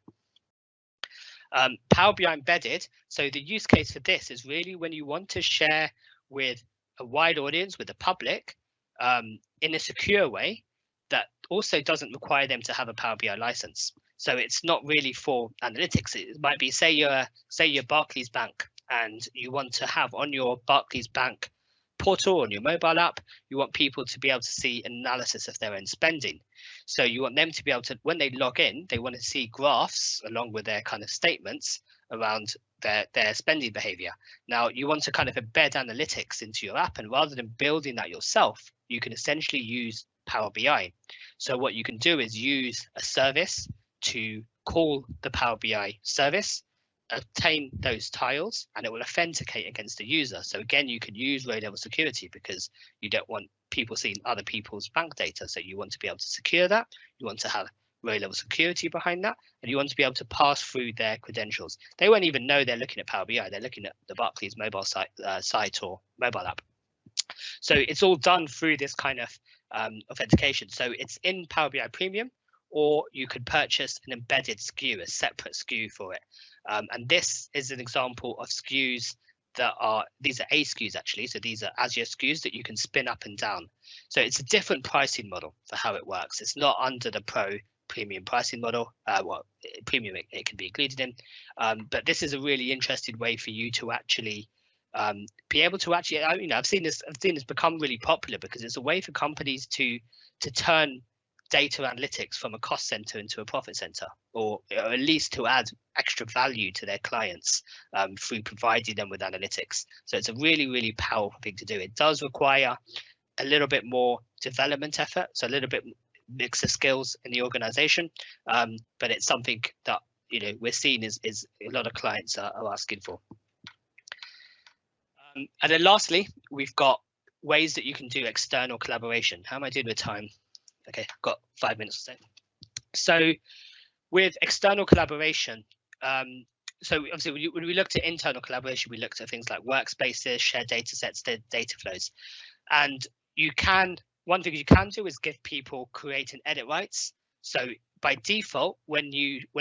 Power BI embedded. So the use case for this is really when you want to share with a wide audience, with the public, in a secure way, that also doesn't require them to have a Power BI license. So it's not really for analytics. It might be, say you're Barclays Bank and you want to have on your Barclays Bank portal, on your mobile app, you want people to be able to see analysis of their own spending. So you want them to be able to, when they log in, they want to see graphs along with their kind of statements around their spending behavior. Now you want to kind of embed analytics into your app, and rather than building that yourself, you can essentially use Power BI. So what you can do is use a service to call the Power BI service, obtain those tiles, and it will authenticate against the user. So again, you can use row level security because you don't want people seeing other people's bank data. So you want to be able to secure that. You want to have row level security behind that, and you want to be able to pass through their credentials. They won't even know they're looking at Power BI. They're looking at the Barclays mobile site or mobile app. So it's all done through this kind of authentication. So it's in Power BI Premium, or you could purchase an embedded SKU, a separate SKU for it. And this is an example of SKUs that are, these are A SKUs actually. So these are Azure SKUs that you can spin up and down. So it's a different pricing model for how it works. It's not under the premium pricing model. Well, premium it can be included in, but this is a really interesting way for you to actually be able to actually, I've seen this become really popular because it's a way for companies to turn data analytics from a cost center into a profit center, or at least to add extra value to their clients through providing them with analytics. So it's a really, really powerful thing to do. It does require a little bit more development effort, so a little bit mix of skills in the organization, but it's something that we're seeing is a lot of clients are asking for. And then lastly, we've got ways that you can do external collaboration. How am I doing with time? Okay, I've got 5 minutes or so. So with external collaboration, so obviously when we looked at internal collaboration, we looked at things like workspaces, shared data sets, data flows. And one thing you can do is give people create and edit rights. So by default, when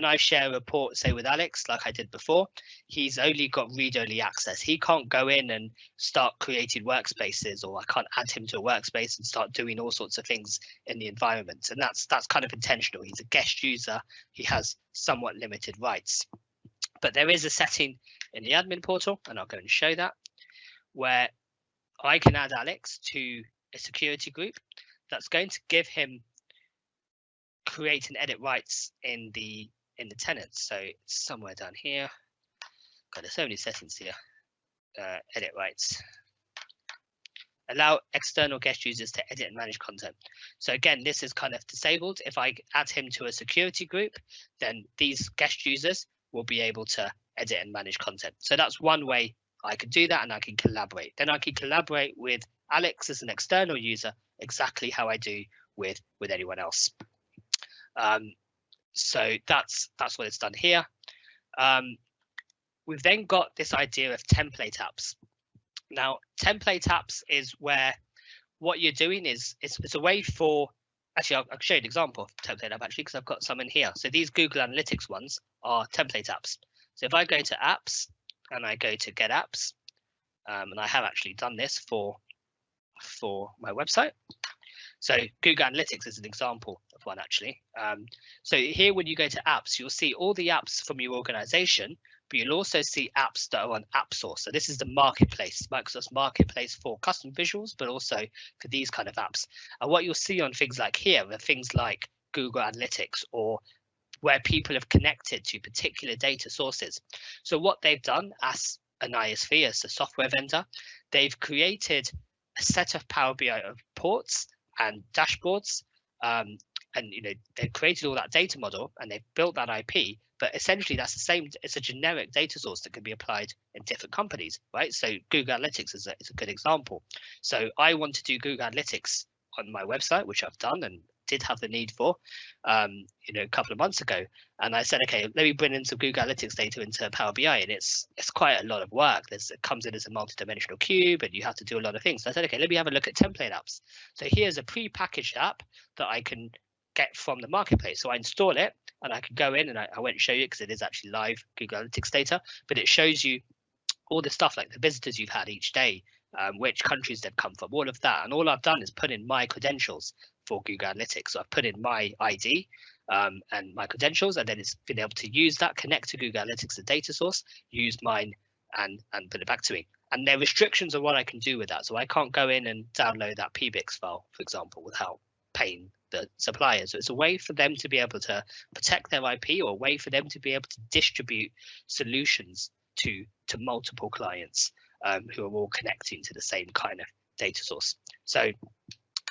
I share a report, say with Alex, like I did before, he's only got read-only access. He can't go in and start creating workspaces, or I can't add him to a workspace and start doing all sorts of things in the environment. And that's kind of intentional. He's a guest user. He has somewhat limited rights. But there is a setting in the admin portal, and I'll go and show that, where I can add Alex to a security group that's going to give him create and edit rights in the tenants. So it's somewhere down here. God, there's so many settings here. Edit rights. Allow external guest users to edit and manage content. So again, this is kind of disabled. If I add him to a security group, then these guest users will be able to edit and manage content. So that's one way I could do that, and I can collaborate. Then I can collaborate with Alex as an external user, exactly how I do with anyone else. So that's what it's done here. We've then got this idea of template apps. Now, template apps is where what you're doing is it's a way for, actually, I'll show you an example of template app actually, because I've got some in here. So these Google Analytics ones are template apps. So if I go to apps and I go to get apps, and I have actually done this for my website. So Google Analytics is an example of one actually. So here, when you go to apps, you'll see all the apps from your organization, but you'll also see apps that are on AppSource. So this is the marketplace, Microsoft's marketplace for custom visuals, but also for these kind of apps. And what you'll see on things like here are things like Google Analytics, or where people have connected to particular data sources. So what they've done as an ISV, as a software vendor, they've created a set of Power BI reports and dashboards, and they've created all that data model and they've built that IP, but essentially that's the same. It's a generic data source that can be applied in different companies, right? So Google Analytics is a good example. So I want to do Google Analytics on my website, which I've done and did have the need for a couple of months ago, and I said, okay, let me bring in some Google Analytics data into Power BI, and it's quite a lot of work. It comes in as a multi-dimensional cube, and you have to do a lot of things. So I said, okay, let me have a look at template apps. So here's a pre-packaged app that I can get from the marketplace. So I install it, and I can go in, and I won't show you because it is actually live Google Analytics data, but it shows you all the stuff like the visitors you've had each day, which countries they've come from, all of that. And all I've done is put in my credentials for Google Analytics. So I've put in my ID and my credentials, and then it's been able to use that, connect to Google Analytics, the data source, use mine, and put it back to me. And there are restrictions on what I can do with that. So I can't go in and download that PBIX file, for example, without paying the supplier. So it's a way for them to be able to protect their IP, or a way for them to be able to distribute solutions to multiple clients who are all connecting to the same kind of data source. So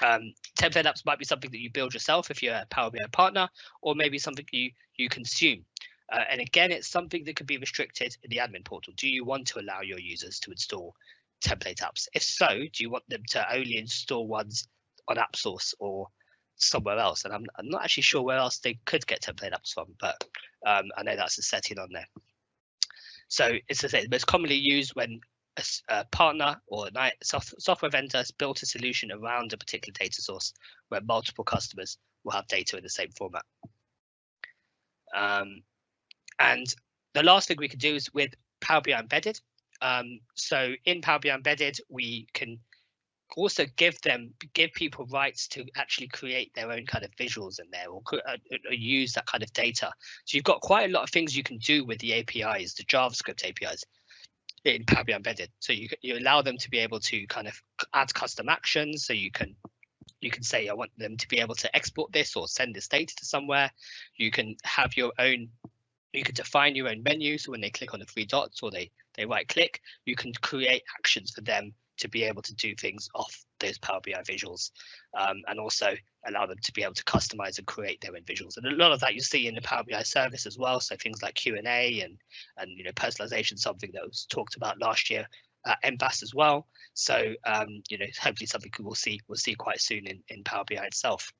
template apps might be something that you build yourself if you're a Power BI partner, or maybe something you consume. And again, it's something that could be restricted in the admin portal. Do you want to allow your users to install template apps? If so, do you want them to only install ones on AppSource or somewhere else? And I'm not actually sure where else they could get template apps from, but I know that's a setting on there. So it's the most commonly used when a partner or a software vendor has built a solution around a particular data source where multiple customers will have data in the same format. And the last thing we could do is with Power BI Embedded. So in Power BI Embedded, we can also give people rights to actually create their own kind of visuals in there, or use that kind of data. So you've got quite a lot of things you can do with the APIs, the JavaScript APIs in Power BI Embedded. So you allow them to be able to kind of add custom actions. So you can say, I want them to be able to export this or send this data to somewhere. You can have your own, you can define your own menu. So when they click on the three dots or they right click, you can create actions for them to be able to do things off those Power BI visuals, and also allow them to be able to customize and create their own visuals. And a lot of that you see in the Power BI service as well. So things like Q&A and personalization, something that was talked about last year at MBAS as well. So hopefully something we'll see quite soon in Power BI itself.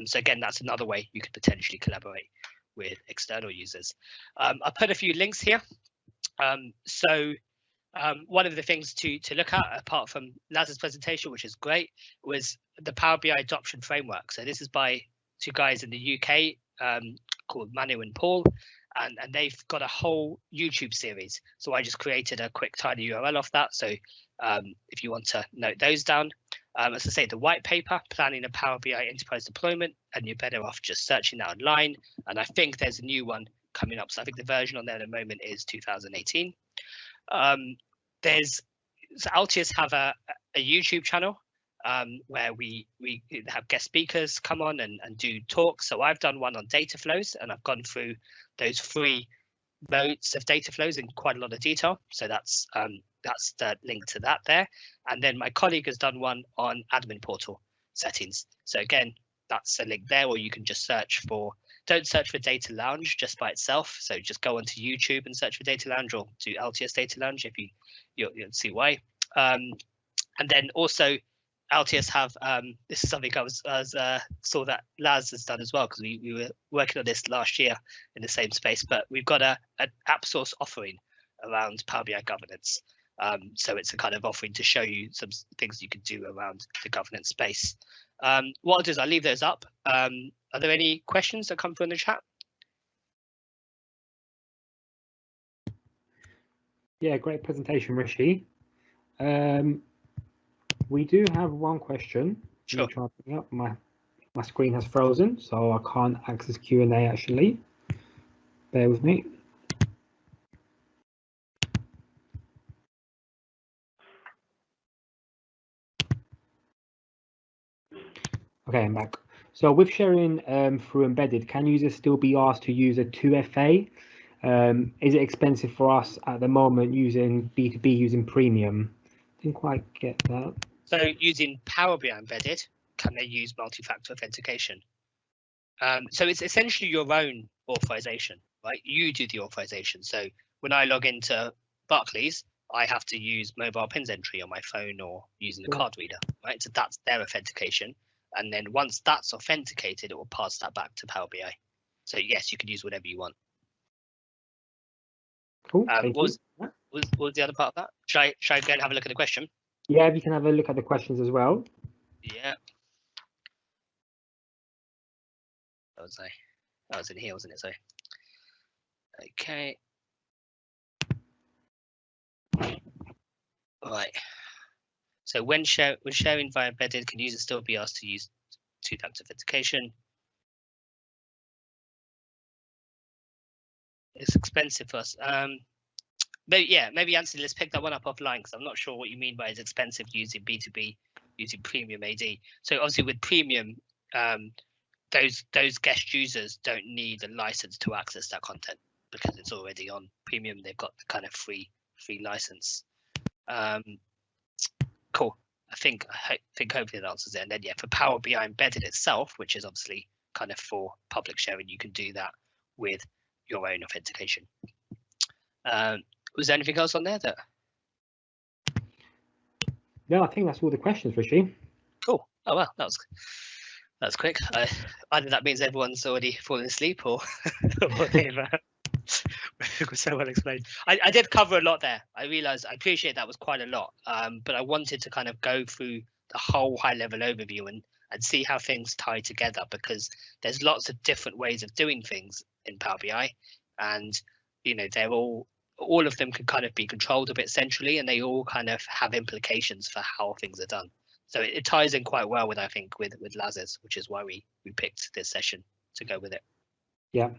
So again, that's another way you could potentially collaborate with external users. I put a few links here. One of the things to look at, apart from Laz's presentation, which is great, was the Power BI adoption framework. So this is by two guys in the UK called Manu and Paul, and they've got a whole YouTube series. So I just created a quick tiny URL off that. So if you want to note those down, as I say, the white paper, planning a Power BI enterprise deployment, and you're better off just searching that online. And I think there's a new one coming up. So I think the version on there at the moment is 2018. So Altius have a YouTube channel where we have guest speakers come on and do talks. So I've done one on Dataflows, and I've gone through those 3 modes of Dataflows in quite a lot of detail. So that's the link to that there. And then my colleague has done one on admin portal settings. So again, that's a link there, or you can just search for, don't search for Data Lounge just by itself. So just go onto YouTube and search for Data Lounge, or do Altius Data Lounge if you'll see why. And then also Altius have, this is something I saw that Laz has done as well, because we were working on this last year in the same space, but we've got an AppSource offering around Power BI governance. So it's a kind of offering to show you some things you can do around the governance space. What I'll do is I'll leave those up. Are there any questions that come through in the chat? Yeah, great presentation, Rishi. We do have one question. Sure. My screen has frozen, so I can't access Q&A actually. Bear with me. Okay, I'm back. So with sharing through embedded, can users still be asked to use a 2FA? Is it expensive for us at the moment using B2B using premium? Didn't quite get that. So using Power BI embedded, can they use multi-factor authentication? So it's essentially your own authorization, right? You do the authorization. So when I log into Barclays, I have to use mobile PINs entry on my phone or using the card reader, right? So that's their authentication. And then once that's authenticated, it will pass that back to Power BI. So yes, you can use whatever you want. Cool. What was the other part of that? Should I go and have a look at the question? Yeah, if you can have a look at the questions as well. Yeah. That was in here, wasn't it? So, okay. All right. So when sharing via embedded, can users still be asked to use two-factor authentication. It's expensive for us. Maybe Anthony, let's pick that one up offline because I'm not sure what you mean by it's expensive using B2B, using premium AD. So obviously with premium, those guest users don't need a license to access that content because it's already on premium. They've got the kind of free license. Cool. I think hopefully that answers it. And then yeah, for Power BI embedded itself, which is obviously kind of for public sharing, you can do that with your own authentication. Was there anything else on there that? No, I think that's all the questions, Rishi. Cool. Oh well, that's quick. Either that means everyone's already fallen asleep or they've so well explained. I did cover a lot there. I appreciate that was quite a lot, but I wanted to kind of go through the whole high level overview and see how things tie together, because there's lots of different ways of doing things in Power BI, and they're all of them can kind of be controlled a bit centrally, and they all kind of have implications for how things are done. So it ties in quite well with, I think, with Laz's, which is why we picked this session to go with it. Yeah.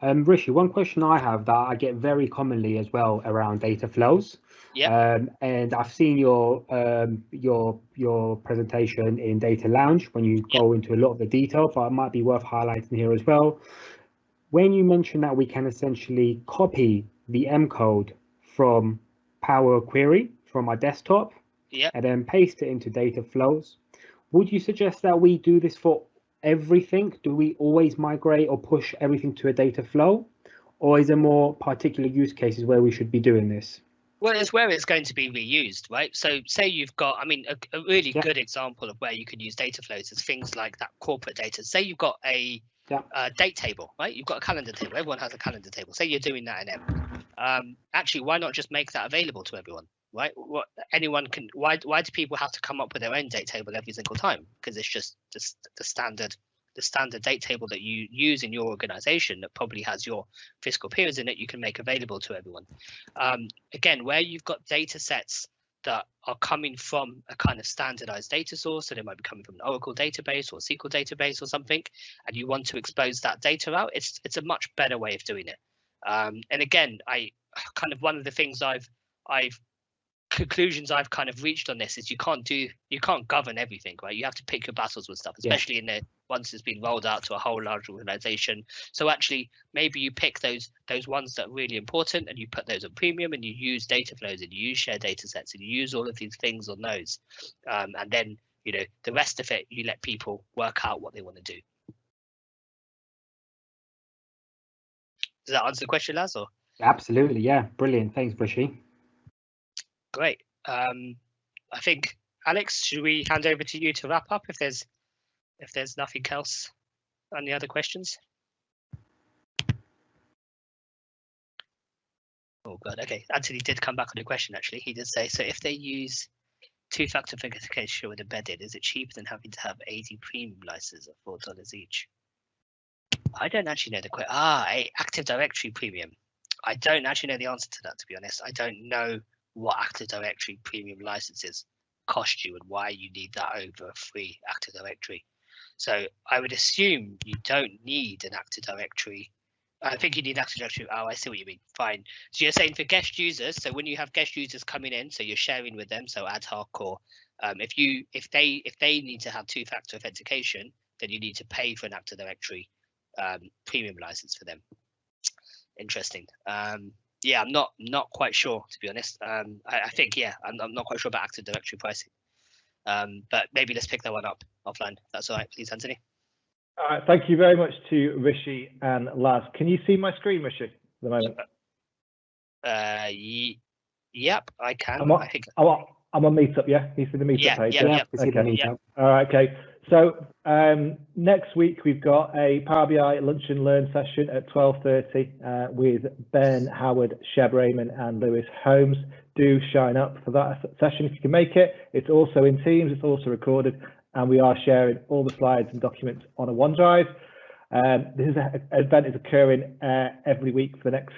Rishi, one question I have that I get very commonly as well around data flows. Yeah. And I've seen your presentation in Data Lounge when you go into a lot of the detail, but it might be worth highlighting here as well. When you mention that we can essentially copy the M code from Power Query from our desktop, and then paste it into data flows, would you suggest that we do this for everything? Do we always migrate or push everything to a data flow, or is there more particular use cases where we should be doing this? Well, it's where it's going to be reused, right? So say you've got, I mean, a really good example of where you could use data flows is things like that corporate data. Say you've got a date table, right? You've got a calendar table. Everyone has a calendar table. Say you're doing that in M. Actually, why not just make that available to everyone? Right? Anyone can. Why do people have to come up with their own date table every single time? Because it's just the standard date table that you use in your organization that probably has your fiscal periods in it. You can make available to everyone. Again, where you've got data sets that are coming from a kind of standardized data source, so they might be coming from an Oracle database or SQL database or something, and you want to expose that data out, it's a much better way of doing it. And again, one of the things conclusions I've kind of reached on this is you can't govern everything, right? You have to pick your battles with stuff, especially in the once it's been rolled out to a whole large organization. So actually, maybe you pick those ones that are really important and you put those on premium, and you use data flows and you use shared data sets and you use all of these things on those. And then, the rest of it, you let people work out what they want to do. Does that answer the question, Laz? Or? Absolutely, yeah. Brilliant. Thanks, Rishi. Great. I think, Alex, should we hand over to you to wrap up if there's nothing else? Any other questions? Oh god, okay. Anthony did come back on the question actually. He did say, so if they use two-factor authentication with embedded, is it cheaper than having to have AD premium license of $4 each? I don't actually know the question. Active Directory premium. I don't actually know the answer to that, to be honest. I don't know what Active Directory premium licenses cost you and why you need that over a free Active Directory. So I would assume you don't need an Active Directory. I think you need Active Directory. Oh, I see what you mean. Fine. So you're saying for guest users. So when you have guest users coming in, so you're sharing with them, so ad hoc, or if they need to have two-factor authentication, then you need to pay for an Active Directory premium license for them. Interesting. Yeah, I'm not quite sure, to be honest. I think, I'm not quite sure about Active Directory pricing. But maybe let's pick that one up offline. That's all right, please, Anthony. Thank you very much to Rishi and Laz. Can you see my screen, Rishi, at the moment? Yep, I can. I'm on Meetup, yeah? You see the Meetup page? Yeah, see the Meetup. All right, okay. So next week we've got a Power BI Lunch and Learn session at 12:30 with Ben, Howard, Sheb Raymond and Lewis Holmes. Do shine up for that session if you can make it. It's also in Teams, it's also recorded, and we are sharing all the slides and documents on a OneDrive. This event is occurring every week for the next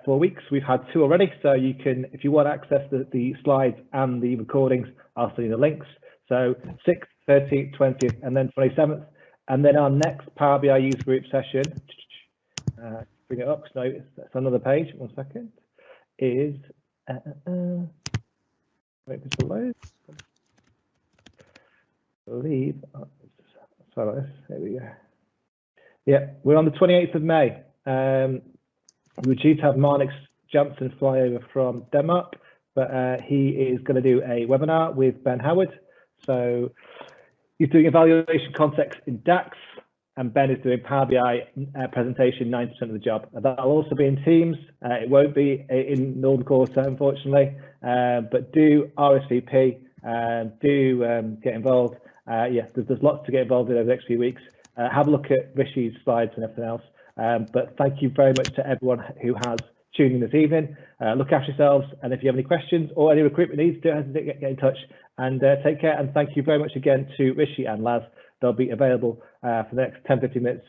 4 weeks. We've had 2 already, so you can, if you want access to the slides and the recordings, I'll send you the links. So 6th, 13th, 20th, and then 27th. And then our next Power BI user group session, bring it up, so it's another page, 1 second, is, wait for the load. I believe, sorry about this, there we go. Yeah, we're on the 28th of May. We were due to have Marnix Janssen fly over from Denmark, but he is going to do a webinar with Ben Howard. So he's doing evaluation context in DAX, and Ben is doing Power BI presentation, 90% of the job. That'll also be in Teams. It won't be in Northern Quarter, unfortunately, but do RSVP, do get involved. Yeah, there's lots to get involved in over the next few weeks. Have a look at Rishi's slides and everything else. But thank you very much to everyone who has tuned in this evening. Look after yourselves, and if you have any questions or any recruitment needs, don't hesitate to get in touch, and take care. And thank you very much again to Rishi and Laz. They'll be available for the next 10-15 minutes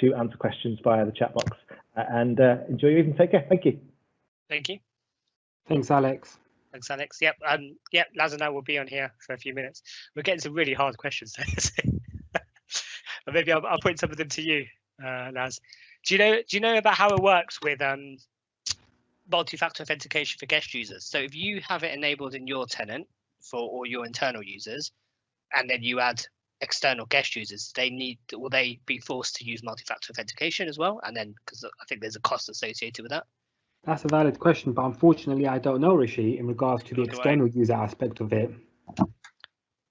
to answer questions via the chat box. And enjoy your evening. Take care. Thank you. Thank you. Thanks, Alex. Thanks, Alex. Yep. Yep. Laz and I will be on here for a few minutes. We're getting some really hard questions there. But maybe I'll point some of them to you, Laz. Do you know about how it works with multi-factor authentication for guest users? So if you have it enabled in your tenant for all your internal users, and then you add external guest users, will they be forced to use multi-factor authentication as well? And then, because I think there's a cost associated with that. That's a valid question, but unfortunately, I don't know, Rishi, in regards to the external user aspect of it.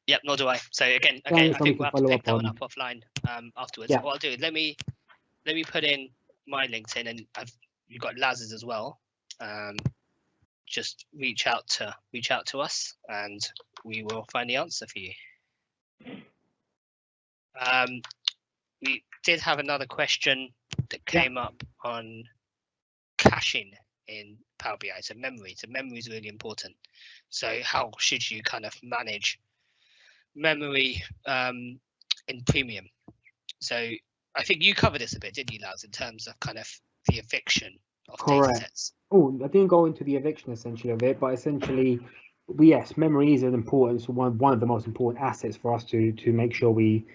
Yep, nor do I. So again, I think we'll have to pick that one up offline afterwards. Yeah. What I'll do, let me put in my LinkedIn, and you've got Laz's as well. Just reach out to us, and we will find the answer for you. We did have another question that came up on caching in Power BI. So memory is really important. So how should you kind of manage memory in Premium? So I think you covered this a bit, didn't you, Laz, in terms of kind of the eviction of datasets? Oh, I didn't go into the eviction essentially of it, but essentially, yes, memory is an important, one of the most important assets for us to make sure we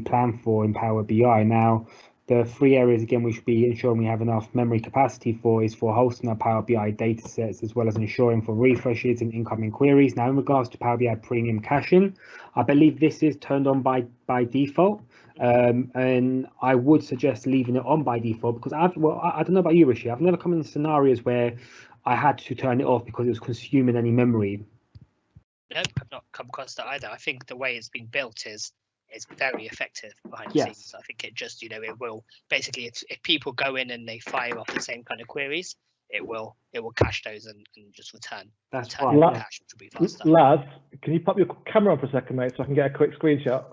plan for in Power BI. Now, the 3 areas again we should be ensuring we have enough memory capacity for is for hosting our Power BI datasets, as well as ensuring for refreshes and incoming queries. Now, in regards to Power BI Premium caching, I believe this is turned on by default, and I would suggest leaving it on by default, because I don't know about you, Rishi, I've never come in scenarios where I had to turn it off because it was consuming any memory. No, I've not come across that either. I think the way it's been built is very effective behind the Yes. scenes. I think it just, it will basically, if people go in and they fire off the same kind of queries, it will cache those and just return. That's return fine. the cache, which will be faster. Laz, can you pop your camera on for a second, mate, so I can get a quick screenshot?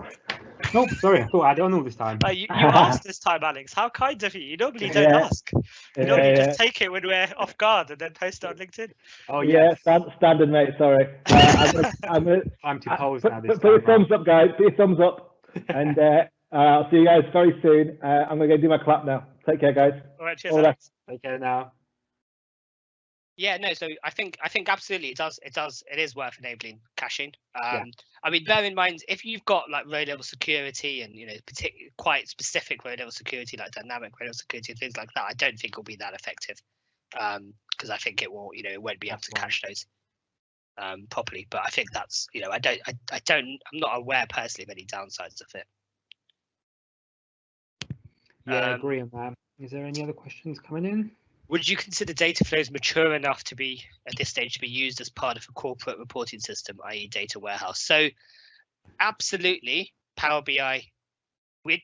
No, sorry, I thought I don't know this time. You asked this time, Alex. How kind of you. You normally don't ask. You normally just take it when we're off guard and then post it on LinkedIn. Oh yeah, standard, mate. Sorry. I'm gonna time to pose now. Put your thumbs up, guys. Put your thumbs up, and I'll see you guys very soon. I'm gonna go do my clap now. Take care, guys. All right, cheers, Alex. Take care now. Yeah, no, so I think absolutely it is worth enabling caching. Yeah. I mean, bear in mind, if you've got like row level security and quite specific row level security, like dynamic row level security and things like that, I don't think it'll be that effective, because I think it will, it won't be able to cache those properly. But I think that's, I'm not aware personally of any downsides of it. Yeah, I agree on that. Is there any other questions coming in? Would you consider Dataflows mature enough to be, at this stage, to be used as part of a corporate reporting system, i.e. data warehouse? So absolutely, Power BI,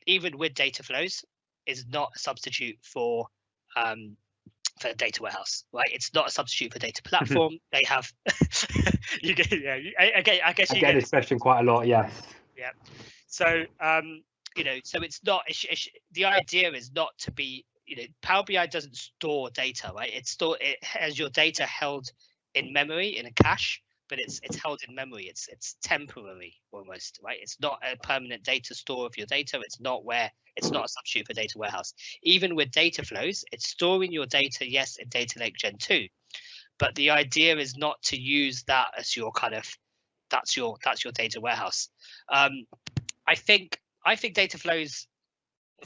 even with Dataflows, is not a substitute for data warehouse, right? It's not a substitute for data platform. They have, I guess you get this question quite a lot, yes. Yeah. So, so it's not, the idea is not to be, Power BI doesn't store data, right? It has your data held in memory in a cache, but it's held in memory. It's temporary almost, right? It's not a permanent data store of your data. It's not a substitute for data warehouse. Even with Dataflows, it's storing your data, yes, in Data Lake Gen 2, but the idea is not to use that as your kind of, that's your data warehouse. I think I think data flows.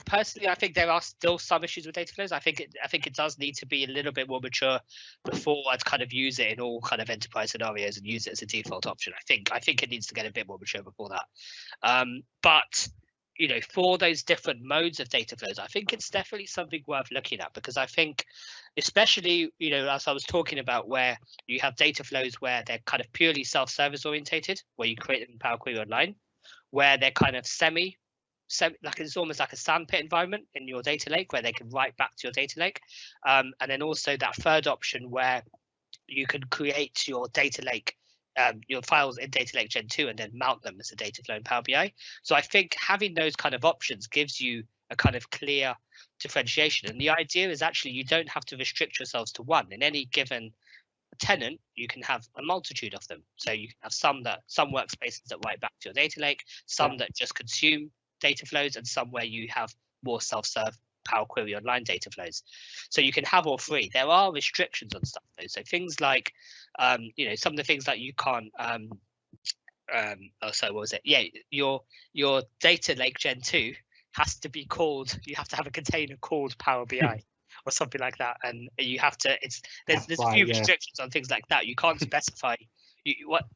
Personally, I think there are still some issues with data flows. I think it does need to be a little bit more mature before I'd kind of use it in all kind of enterprise scenarios and use it as a default option. I think it needs to get a bit more mature before that. But you know, for those different modes of data flows, I think it's definitely something worth looking at, because I think, especially, you know, as I was talking about, where you have data flows where they're kind of purely self-service orientated, where you create them in Power Query Online, where they're kind of semi like it's almost like a sandpit environment in your data lake where they can write back to your data lake, and then also that third option where you can create your data lake, your files in Data Lake Gen 2 and then mount them as a data flow in Power BI. So I think having those kind of options gives you a kind of clear differentiation, and the idea is actually you don't have to restrict yourselves to one. In any given tenant, you can have a multitude of them. So you can have some workspaces that write back to your data lake, some that just consume data flows, and some where you have more self-serve Power Query Online data flows. So you can have all three. There are restrictions on stuff though. So things like, you know, some of the things that you can't. So what was it? Yeah, your data lake Gen 2 has to be called. You have to have a container called Power BI. Or something like that, and you have to. There's a few restrictions on things like that. You can't specify.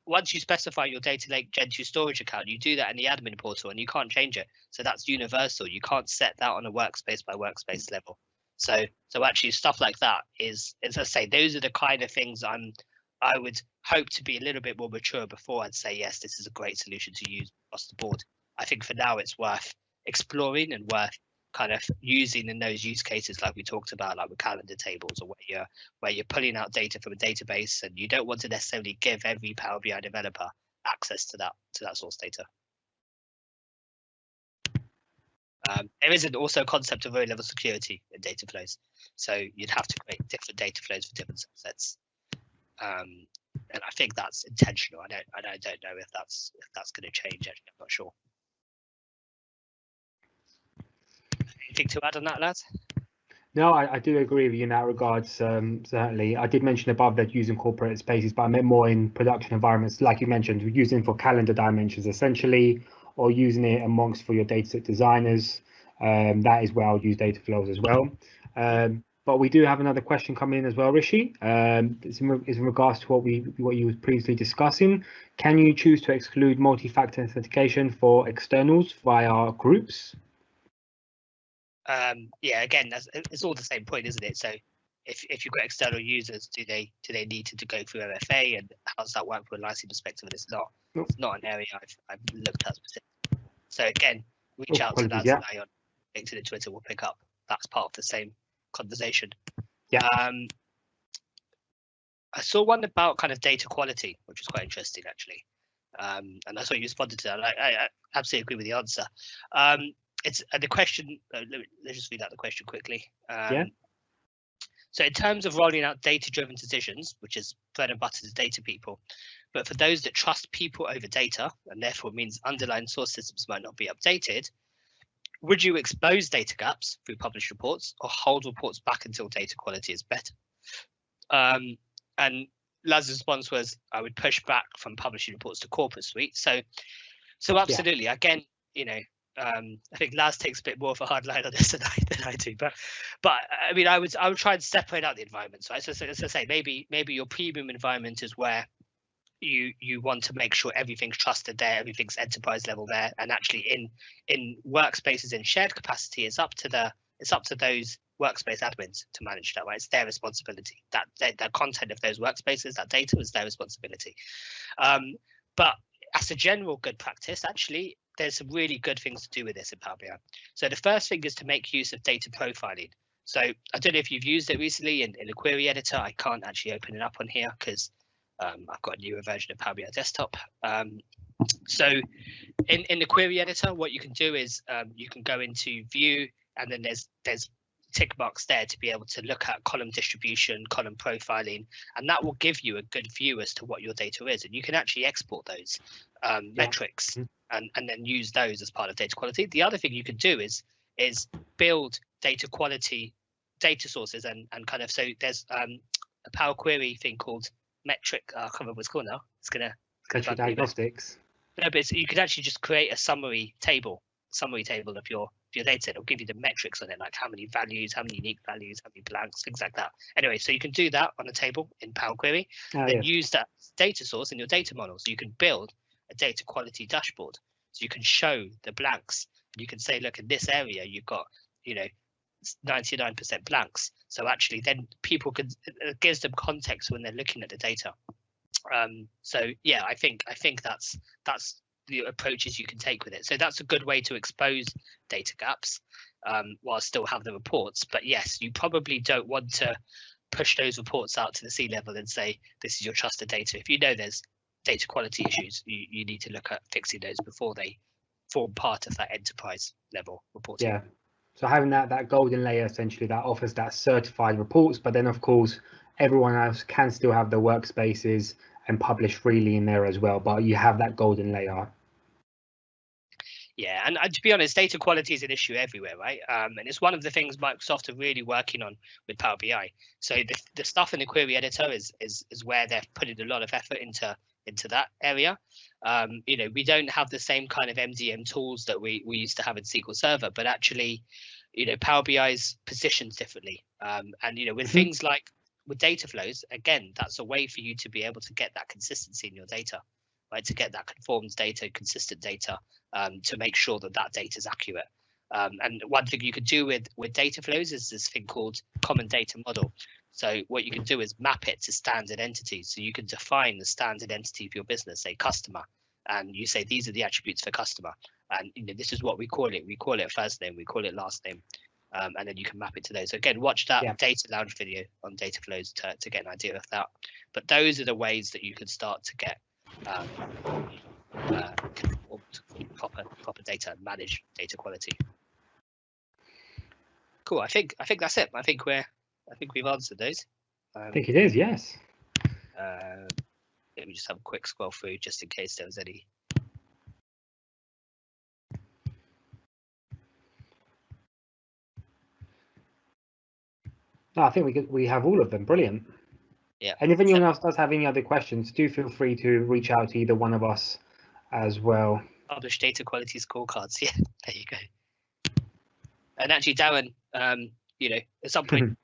Once you specify your data lake Gen 2 storage account, you do that in the admin portal, and you can't change it. So that's universal. You can't set that on a workspace by workspace level. So actually stuff like that is, as I say, those are the kind of things I would hope to be a little bit more mature before I'd say yes, this is a great solution to use across the board. I think for now it's worth exploring and worth kind of using in those use cases like we talked about, like with calendar tables, or where you're pulling out data from a database and you don't want to necessarily give every Power BI developer access to that source data. There is also a concept of row level security in data flows, so you'd have to create different data flows for different subsets, and I think that's intentional. I don't know if that's going to change. Actually, I'm not sure. Anything to add on that, lads? No, I do agree with you in that regards. Certainly, I did mention above that using corporate spaces, but I meant more in production environments, like you mentioned, using for calendar dimensions essentially, or using it amongst for your dataset designers. That is where I'll use data flows as well. But we do have another question coming in as well, Rishi. It's in regards to what you were previously discussing. Can you choose to exclude multi-factor authentication for externals via groups? Yeah, again, it's all the same point, isn't it? So if you've got external users, do they need to go through MFA, and how does that work from a licensing perspective? And it's not an area I've looked at specifically. So again, reach out to Lads and I on LinkedIn and Twitter. We'll pick up. That's part of the same conversation. Yeah. I saw one about kind of data quality, which was quite interesting actually. And I saw you responded to that. I absolutely agree with the answer. It's the question. Let's just read out the question quickly. So in terms of rolling out data-driven decisions, which is bread and butter to data people, but for those that trust people over data, and therefore means underlying source systems might not be updated, would you expose data gaps through published reports, or hold reports back until data quality is better? And Laz's response was, I would push back from publishing reports to corporate suite. So absolutely. Again, you know, I think Laz takes a bit more of a hard line on this than I do, but I mean, I would try and separate out the environment. So as I say, maybe your premium environment is where you want to make sure everything's trusted there, everything's enterprise level there, and actually in workspaces in shared capacity, it's up to those workspace admins to manage that. Right, it's their responsibility. That the content of those workspaces, that data is their responsibility. But as a general good practice, actually, there's some really good things to do with this in Power BI. So the first thing is to make use of data profiling. So I don't know if you've used it recently in a query editor. I can't actually open it up on here because I've got a newer version of Power BI Desktop. So in the query editor, what you can do is you can go into view, and then there's tick marks there to be able to look at column distribution, column profiling, and that will give you a good view as to what your data is. And you can actually export those metrics and then use those as part of data quality. The other thing you can do is build data quality data sources and kind of, so there's a Power Query thing called metric. I can't remember what it's called now. It's gonna diagnostics. No, but you could actually just create a summary table summary table of your data. It'll give you the metrics on it, like how many values, how many unique values, how many blanks, things like that. Anyway, so you can do that on a table in Power Query, and use that data source in your data model. So you can build a data quality dashboard. So you can show the blanks. You can say, look, in this area, you've got, 99% blanks. So actually, then people can, it gives them context when they're looking at the data. So yeah, I think that's the approaches you can take with it. So that's a good way to expose data gaps while still have the reports. But yes, you probably don't want to push those reports out to the C-level and say, this is your trusted data. If you know there's data quality issues, you need to look at fixing those before they form part of that enterprise level reporting. Yeah. So having that golden layer, essentially, that offers that certified reports, but then of course, everyone else can still have their workspaces and publish freely in there as well, but you have that golden layer. Yeah, and to be honest, data quality is an issue everywhere, right? And it's one of the things Microsoft are really working on with Power BI. So the stuff in the query editor is where they're putting a lot of effort into that area. We don't have the same kind of MDM tools that we used to have in SQL Server, but actually, Power BI is positioned differently. And with things like with Dataflows, again, that's a way for you to be able to get that consistency in your data, right? To get that conformed data, consistent data, to make sure that data is accurate. And one thing you could do with Dataflows is this thing called common data model. So what you can do is map it to standard entities. So you can define the standard entity of your business, say customer, and you say these are the attributes for customer, and this is what we call it. We call it first name, we call it last name, and then you can map it to those. So again, watch that Data Lounge video on Dataflows to get an idea of that. But those are the ways that you can start to get proper data and manage data quality. Cool. I think that's it. I think we've answered those. I think it is, yes. Let me just have a quick scroll through just in case there was any. No, I think we have all of them. Brilliant. Yeah. And if anyone else does have any other questions, do feel free to reach out to either one of us as well. Publish data quality scorecards. Yeah, there you go. And actually, Darren, at some point,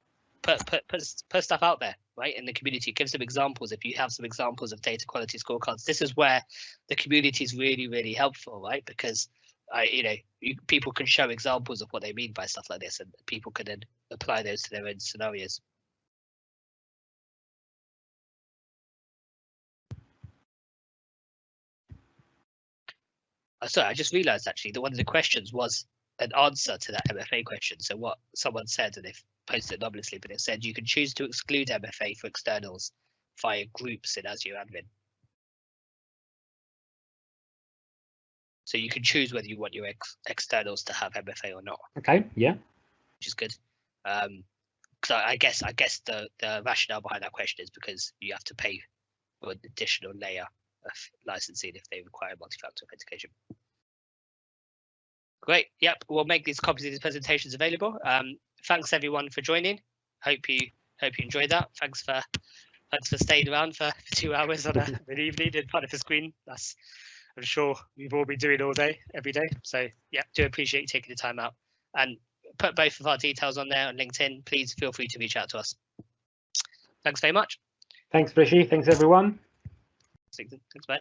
put stuff out there, right, in the community. Give some examples. If you have some examples of data quality scorecards, this is where the community is really, really helpful, right? Because people can show examples of what they mean by stuff like this, and people can then apply those to their own scenarios. Sorry, I just realized actually that one of the questions was an answer to that MFA question. So what someone said, and they've posted it anonymously, but it said you can choose to exclude MFA for externals via groups in Azure Admin. So you can choose whether you want your externals to have MFA or not. Okay, yeah. Which is good. So I guess the rationale behind that question is because you have to pay for an additional layer of licensing if they require multi-factor authentication. Great. Yep, we'll make these copies of these presentations available. Thanks everyone for joining. Hope you enjoyed that. Thanks for staying around for 2 hours on an evening in front of a screen. That's, I'm sure we've all been doing all day, every day. So yeah, do appreciate you taking the time out, and put both of our details on there on LinkedIn. Please feel free to reach out to us. Thanks very much. Thanks, Rishi. Thanks everyone. Thanks, bye.